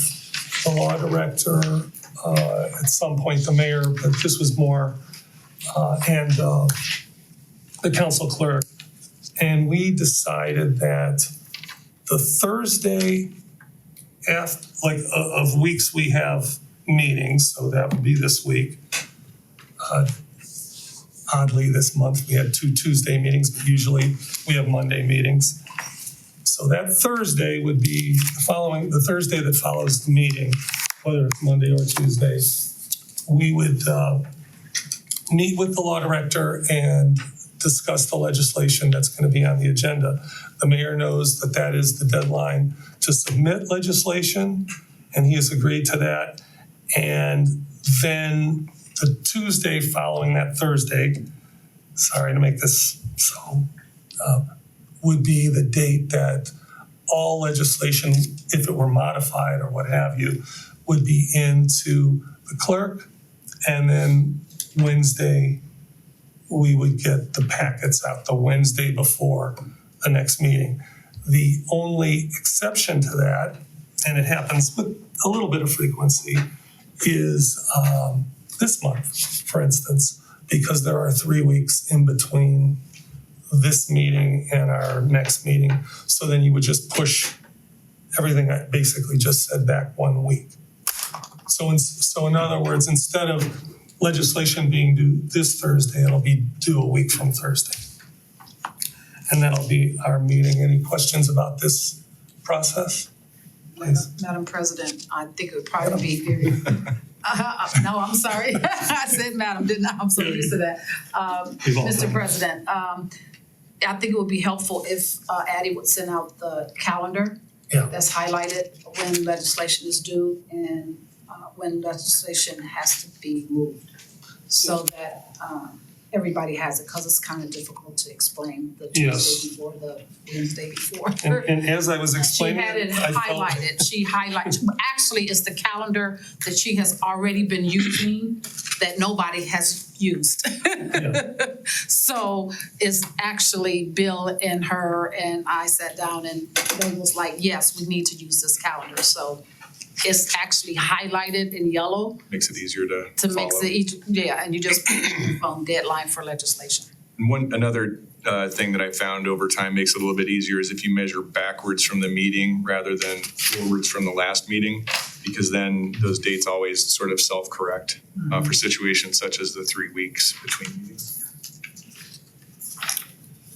the law director, at some point the mayor, but this was more, and the council clerk. And we decided that the Thursday of weeks we have meetings, so that would be this week. Oddly, this month we had 2 Tuesday meetings, but usually we have Monday meetings. So that Thursday would be the Thursday that follows the meeting, whether it's Monday or Tuesday. We would meet with the law director and discuss the legislation that's going to be on the agenda. The mayor knows that that is the deadline to submit legislation, and he has agreed to that. And then the Tuesday following that Thursday, sorry to make this so, would be the date that all legislation, if it were modified or what have you, would be into the clerk. And then Wednesday, we would get the packets out the Wednesday before the next meeting. The only exception to that, and it happens with a little bit of frequency, is this month, for instance, because there are 3 weeks in between this meeting and our next meeting. So then you would just push everything I basically just said back 1 week. So in other words, instead of legislation being due this Thursday, it'll be due a week from Thursday. And that'll be our meeting. Any questions about this process? Please. Madam President, I think it would probably be very, no, I'm sorry. I said madam, didn't I? I'm so used to that. We've all Mr. done it. President, I think it would be helpful if Addie would send out the calendar Yeah. that's highlighted when legislation is due and when legislation has to be moved. So that everybody has it, because it's kind of difficult to explain the Yes. Tuesday before, the Wednesday before. And as I was explaining, She had it I felt- highlighted, actually, it's the calendar that she has already been using that nobody has used. So it's actually Bill and her and I sat down and they was like, yes, we need to use this calendar. So it's actually highlighted in yellow Makes it easier to to make follow. and you just put on deadline for legislation. Another thing that I found over time makes it a little bit easier is if you measure backwards from the meeting rather than forwards from the last meeting, because then those dates always sort of self-correct for situations such as the 3 weeks between meetings.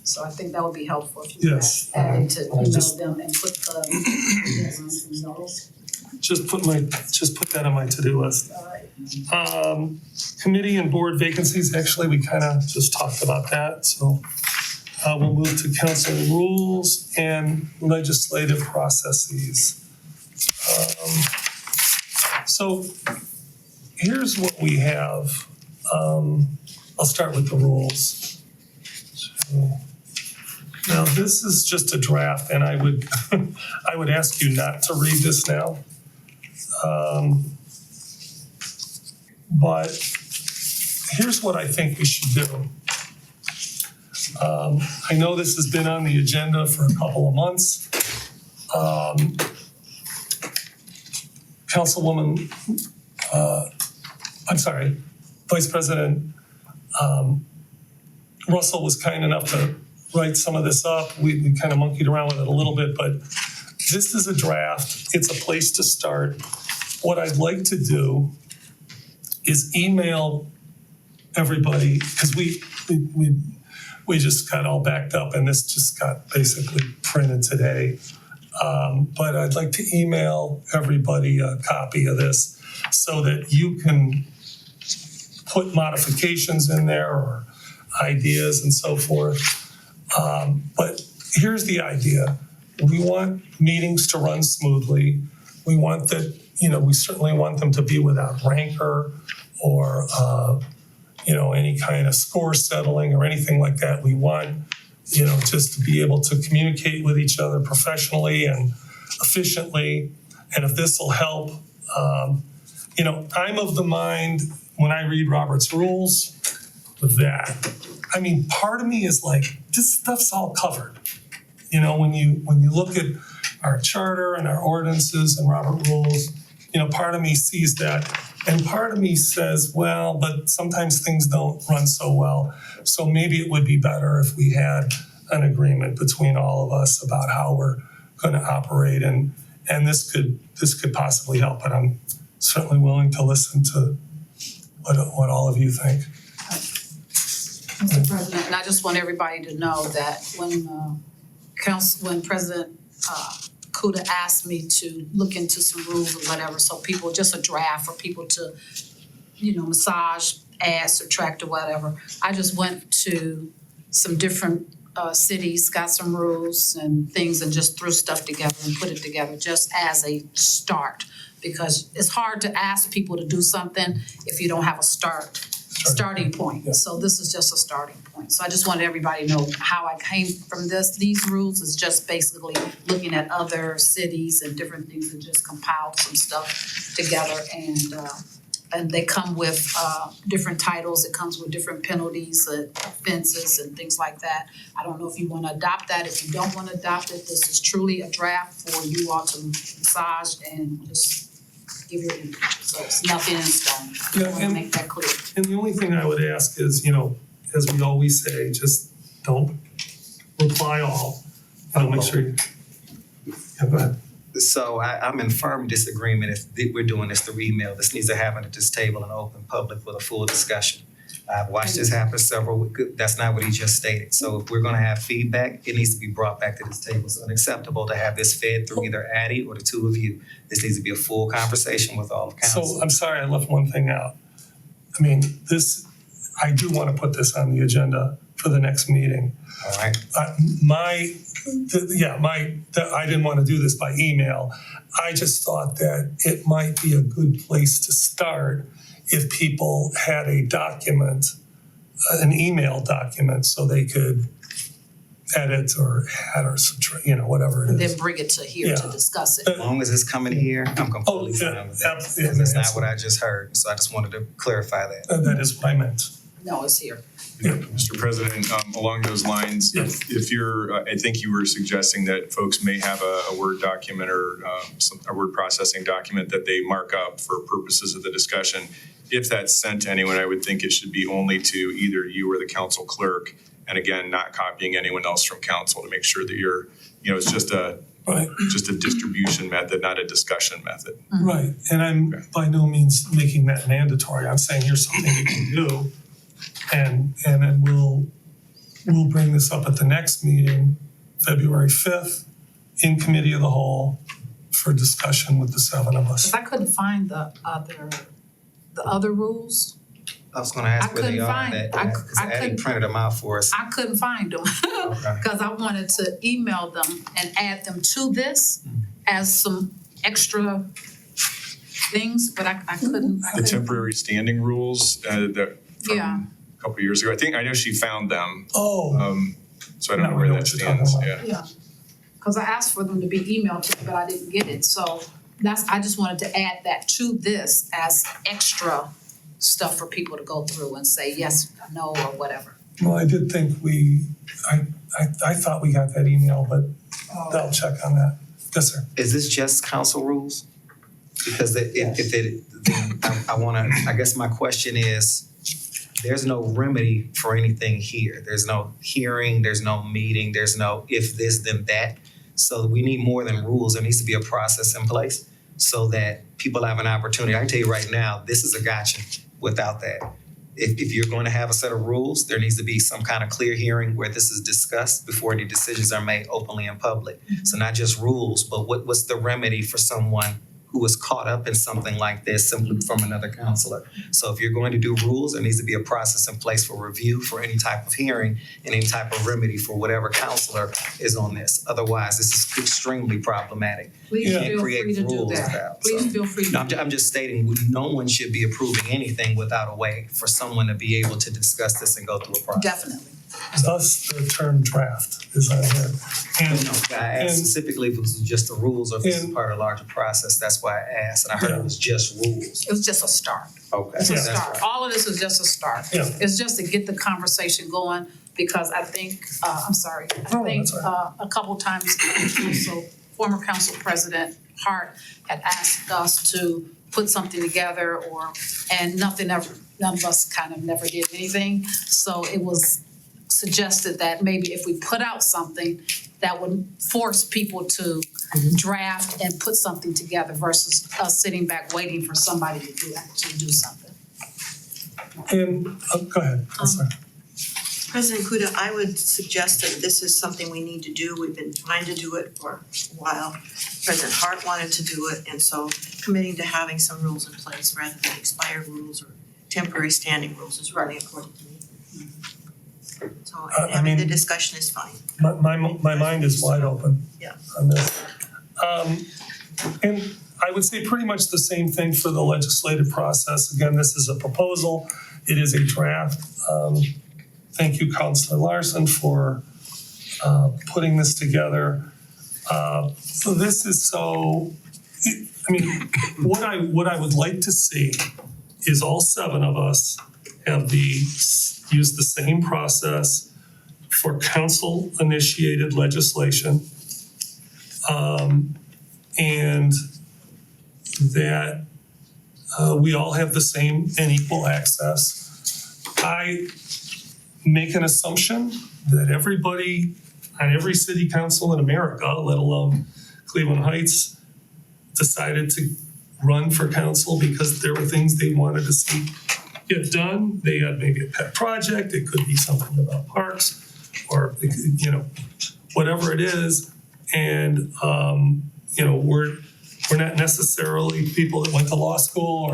So I think that would be helpful if you Yes. add to I'll email just- them and put the deadlines and those. just put that on my to-do list. All right. Committee and board vacancies, actually, we kind of just talked about that, so we'll move to council rules and legislative processes. So here's what we have. I'll start with the rules. So, now, this is just a draft, and I would I would ask you not to read this now. But here's what I think we should do. I know this has been on the agenda for a couple of months. Councilwoman, Vice President Russell was kind enough to write some of this up. We kind of monkeyed around with it a little bit, but this is a draft. It's a place to start. What I'd like to do is email everybody, because we just got all backed up and this just got basically printed today. But I'd like to email everybody a copy of this so that you can put modifications in there or ideas and so forth. But here's the idea. We want meetings to run smoothly. We want that, we certainly want them to be without rancor or, any kind of score settling or anything like that. We want, just to be able to communicate with each other professionally and efficiently. And if this will help, I'm of the mind when I read Robert's rules that, part of me is like, this stuff's all covered. When you look at our charter and our ordinances and Robert rules, part of me sees that. And part of me says, well, but sometimes things don't run so well. So maybe it would be better if we had an agreement between all of us about how we're going to operate. And this could possibly help, but I'm certainly willing to listen to what all of you think. Mr. President, and I just want everybody to know that when President Kuda asked me to look into some rules or whatever, so people, just a draft for people to, massage, add, subtract, or whatever. I just went to some different cities, got some rules and things, and just threw stuff together and put it together just as a start. Because it's hard to ask people to do something if you don't have a starting point. Yeah. So this is just a starting point. So I just wanted everybody to know how I came from this. These rules is just basically looking at other cities and different things and just compiled some stuff together. And they come with different titles. It comes with different penalties, offenses, and things like that. I don't know if you want to adopt that. If you don't want to adopt it, this is truly a draft for you all to massage and just give your input. So it's nothing in stone. Yeah, I want to and- make that clear. And the only thing I would ask is, as we always say, just don't reply all. Make sure you, go ahead. So I'm in firm disagreement if we're doing this through email. This needs to happen at this table in open public with a full discussion. I've watched this happen that's not what he just stated. So if we're gonna have feedback, it needs to be brought back to this table. It's unacceptable to have this fed through either Addie or the two of you. This needs to be a full conversation with all of council. So I'm sorry, I left one thing out. I mean, I do want to put this on the agenda for the next meeting. All right, I didn't want to do this by email. I just thought that it might be a good place to start if people had a document, an email document, so they could edit or add or subtract, whatever it And is. then bring it to here to Yeah. discuss it. as long as it's coming here, I'm completely fine with that. absolutely. Because that's not what I just heard, so I just wanted to clarify that. That is what I meant. No, it's here. Mr. President, along those lines, Yes. if you're, I think you were suggesting that folks may have a Word document or a word processing document that they mark up for purposes of the discussion. If that's sent to anyone, I would think it should be only to either you or the council clerk. And again, not copying anyone else from council to make sure that you're, it's just a Right, distribution method, not a discussion method. right. And I'm by no means making that mandatory. I'm saying here's something you can do. And then we'll bring this up at the next meeting, February 5th, in committee of the whole for discussion with the seven of us. Cause I couldn't find the other rules. I was gonna ask I where they couldn't are, find that, it. because I Addie couldn't- printed them out for us. I couldn't find them. Okay. Cause I wanted to email them and add them to this as some extra things, but I couldn't. The temporary standing rules that Yeah. from a couple of years ago, I know she found them. Oh, So I don't Now know we where know that what you're talking stands, about. yeah. Yeah, cause I asked for them to be emailed to me, but I didn't get it, so I just wanted to add that to this as extra stuff for people to go through and say yes, no, or whatever. well, I did think I thought we got that email, but I'll check on that. Yes, sir. Is this just council rules? Because I guess my question is, there's no remedy for anything here. There's no hearing, there's no meeting, there's no if this, then that. So we need more than rules. There needs to be a process in place so that people have an opportunity. I can tell you right now, this is a gotcha without that. If you're going to have a set of rules, there needs to be some kind of clear hearing where this is discussed before any decisions are made openly in public. So not just rules, but what's the remedy for someone who is caught up in something like this simply from another counselor? So if you're going to do rules, there needs to be a process in place for review, for any type of hearing, and any type of remedy for whatever counselor is on this. Otherwise, this is extremely problematic. Please Yeah. feel free to do Rules that. about, Please so. feel free to No, do that. I'm just stating, no one should be approving anything without a way for someone to be able to discuss this and go through a process. Definitely. Thus the term draft is on here. And I asked specifically if it was just the rules or if it's And- part of a larger process. That's why I asked, and I heard Yeah. it was just rules. It was just a start. Okay. It's a that's start. right. All of this is just a start. Yeah. It's just to get the conversation going because I think, I Oh, think that's right. a couple times, former council president Hart had asked us to put something together and none of us kind of never did anything. So it was suggested that maybe if we put out something that would force people to draft and put something together versus us sitting back waiting for somebody to do something. And, go ahead, I'm sorry. President Kudo, I would suggest that this is something we need to do. We've been trying to do it for a while. President Hart wanted to do it, and so committing to having some rules in place rather than expired rules or temporary standing rules is really important to me. So I having the mean- discussion is fine. My mind is wide open Yeah. on this. And I would say pretty much the same thing for the legislative process. Again, this is a proposal. It is a draft. Thank you, Councilor Larson, for putting this together. So this is what I would like to see is all seven of us use the same process for council-initiated legislation. And that we all have the same and equal access. I make an assumption that everybody on every city council in America, let alone Cleveland Heights, decided to run for council because there were things they wanted to see get done. They had maybe a pet project, it could be something about parks, or, it could, you know, whatever it is. And, you know, we're not necessarily people that went to law school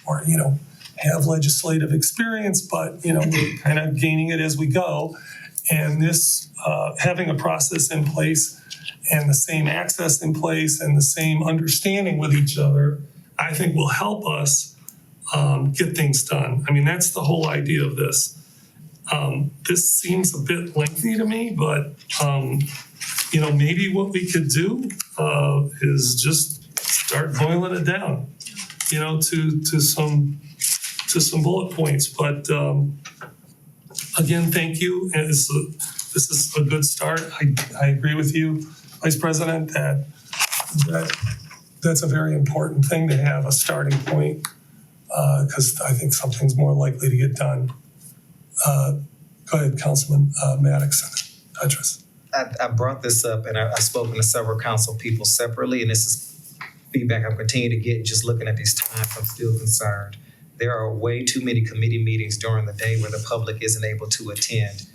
or, you know, have legislative experience, but, you know, we're kind of gaining it as we go. And this, having a process in place and the same access in place and the same understanding with each other, I think will help us get things done. I mean, that's the whole idea of this. This seems a bit lengthy to me, but, you know, maybe what we could do is just start boiling it down, you know, to some bullet points. But again, thank you. This is a good start. I agree with you, Vice President, that's a very important thing to have a starting point, because I think something's more likely to get done. Go ahead, Councilman Maddox and Petrus. I brought this up and I've spoken to several council people separately, and this is feedback I'm continuing to get just looking at these times. I'm still concerned. There are way too many committee meetings during the day where the public isn't able to attend.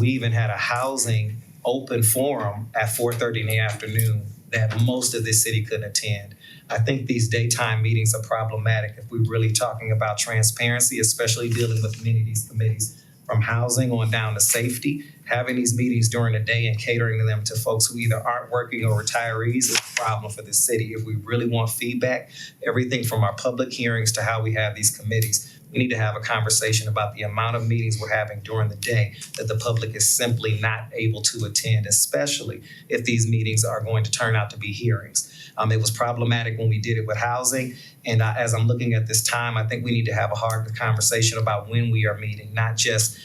We even had a housing open forum at 4:30 in the afternoon that most of the city couldn't attend. I think these daytime meetings are problematic if we're really talking about transparency, especially dealing with many of these committees from housing on down to safety. Having these meetings during the day and catering to them to folks who either aren't working or retirees is a problem for the city. If we really want feedback, everything from our public hearings to how we have these committees, we need to have a conversation about the amount of meetings we're having during the day that the public is simply not able to attend, especially if these meetings are going to turn out to be hearings. It was problematic when we did it with housing. And as I'm looking at this time, I think we need to have a hard conversation about when we are meeting, not just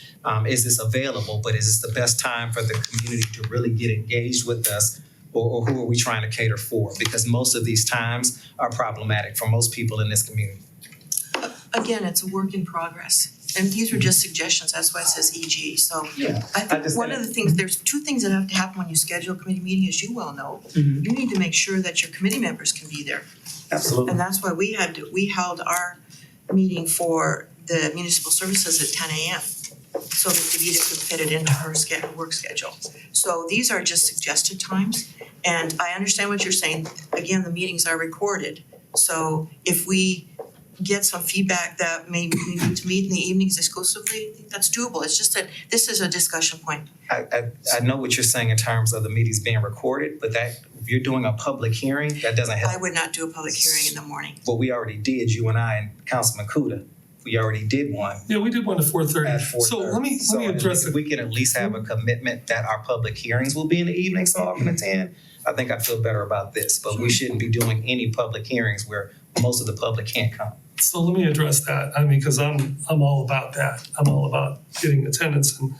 is this available, but is this the best time for the community to really get engaged with us, or who are we trying to cater for? Because most of these times are problematic for most people in this community. Again, it's a work in progress. And these are just suggestions, that's why it says EG. So Yeah. I think one of the things, there's two things that have to happen when you schedule a committee meeting, as you well know. Mhm. You need to make sure that your committee members can be there. Absolutely. And that's why we held our meeting for the municipal services at 10 a.m. so that Davida could fit it into her work schedule. So these are just suggested times. And I understand what you're saying. Again, the meetings are recorded. So if we get some feedback that maybe we need to meet in the evenings exclusively, I think that's doable. It's just that this is a discussion point. I know what you're saying in terms of the meetings being recorded, but that if you're doing a public hearing, that doesn't help. I would not do a public hearing in the morning. What we already did, you and I and Councilman Kuda, we already did one Yeah, we did one at 4:30. at 4:30. So let me address if it. we can at least have a commitment that our public hearings will be in the evening so I can attend, I think I'd feel better about this. But we shouldn't be doing any public hearings where most of the public can't come. So let me address that. I mean, because I'm all about that. I'm all about getting attendance and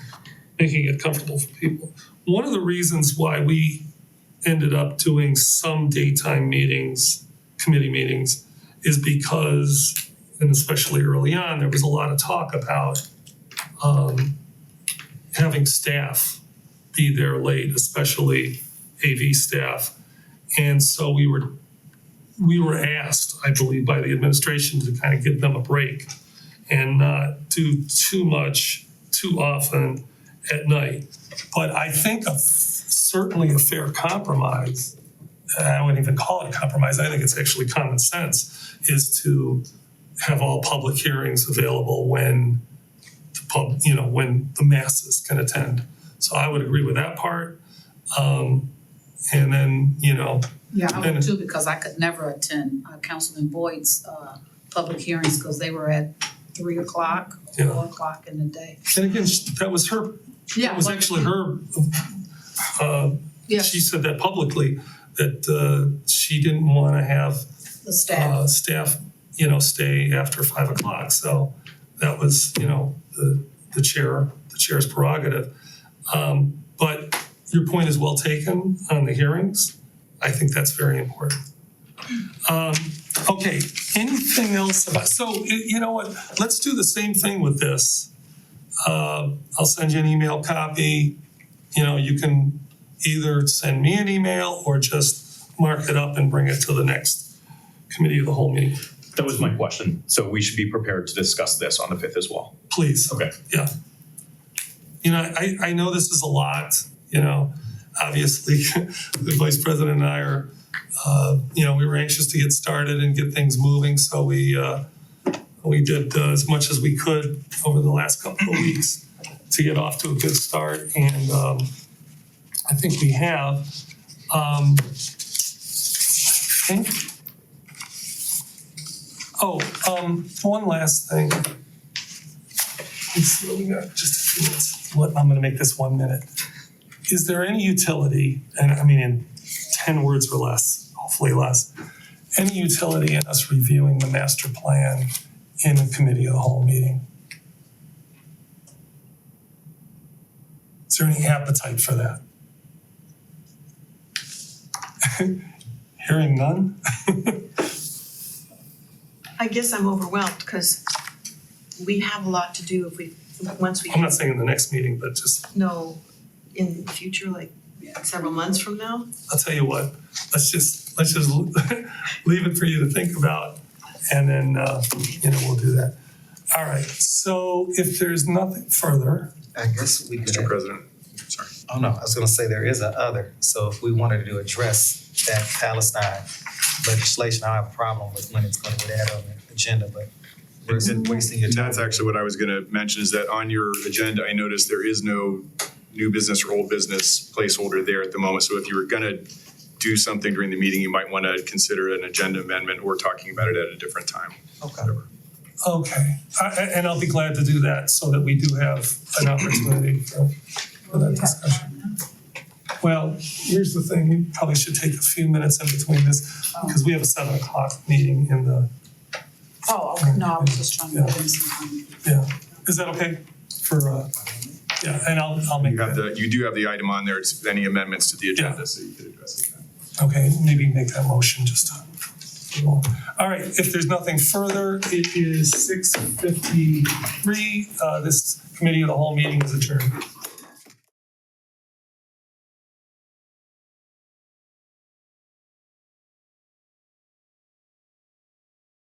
making it comfortable for people. One of the reasons why we ended up doing some daytime meetings, committee meetings, is because, and especially early on, there was a lot of talk about having staff be there late, especially AV staff. And so we were asked, I believe, by the administration to kind of give them a break and not do too much too often at night. But I think certainly a fair compromise, I wouldn't even call it a compromise, I think it's actually common sense, is to have all public hearings available when when the masses can attend. So I would agree with that part. And then, Yeah, I And- would too, because I could never attend Councilman Boyd's public hearings because they were at 3 o'clock, Yeah. 4 o'clock in the day. and again, that was her, Yeah, that was but- actually her, Yeah, she said that publicly, that she didn't want to have the staff. staff, stay after 5 o'clock. So that was, the chair's prerogative. But your point is well taken on the hearings. I think that's very important. Okay, anything else about, so you know what, let's do the same thing with this. I'll send you an email copy. You can either send me an email or just mark it up and bring it to the next committee of the whole meeting. That was my question. So we should be prepared to discuss this on the 5th as well. Please. Okay. Yeah. You know, I know this is a lot, you know, obviously the vice president and I are, you know, we were anxious to get started and get things moving. So we did as much as we could over the last couple of weeks to get off to a good start. And I think we have. I think. Oh, one last thing. Let's see, we got just a few minutes. I'm gonna make this 1 minute. Is there any utility, and I mean in 10 words or less, hopefully less, any utility in us reviewing the master plan in a committee of the whole meeting? Is there any appetite for that? Hearing none? I guess I'm overwhelmed because we have a lot to do once we I'm not saying in the next meeting, but just, know in the future, like several months from now. I'll tell you what, let's just leave it for you to think about, and then, you know, we'll do that. All right, so if there's nothing further, I guess we could. Mr. President, sorry. Oh, no, I was gonna say there is a other. So if we wanted to address that Palestine legislation, I don't have a problem with when it's gonna get added on the agenda, but we're wasting your time. That's actually what I was gonna mention, is that on your agenda, I noticed there is no new business or old business placeholder there at the moment. So if you were gonna do something during the meeting, you might wanna consider an agenda amendment or talking about it at a different time. Okay. okay. And I'll be glad to do that so that we do have an opportunity for that discussion. Well, here's the thing, we probably should take a few minutes in between this, because we have a 7 o'clock meeting in the, Oh, okay, no, I was just trying to give him some time. yeah. Is that okay for, yeah, and I'll make that. You do have the item on there, it's any amendments to the agenda, so you could address it then. Okay, maybe make that motion just to. All right, if there's nothing further, it is 6:53. This committee of the whole meeting is adjourned.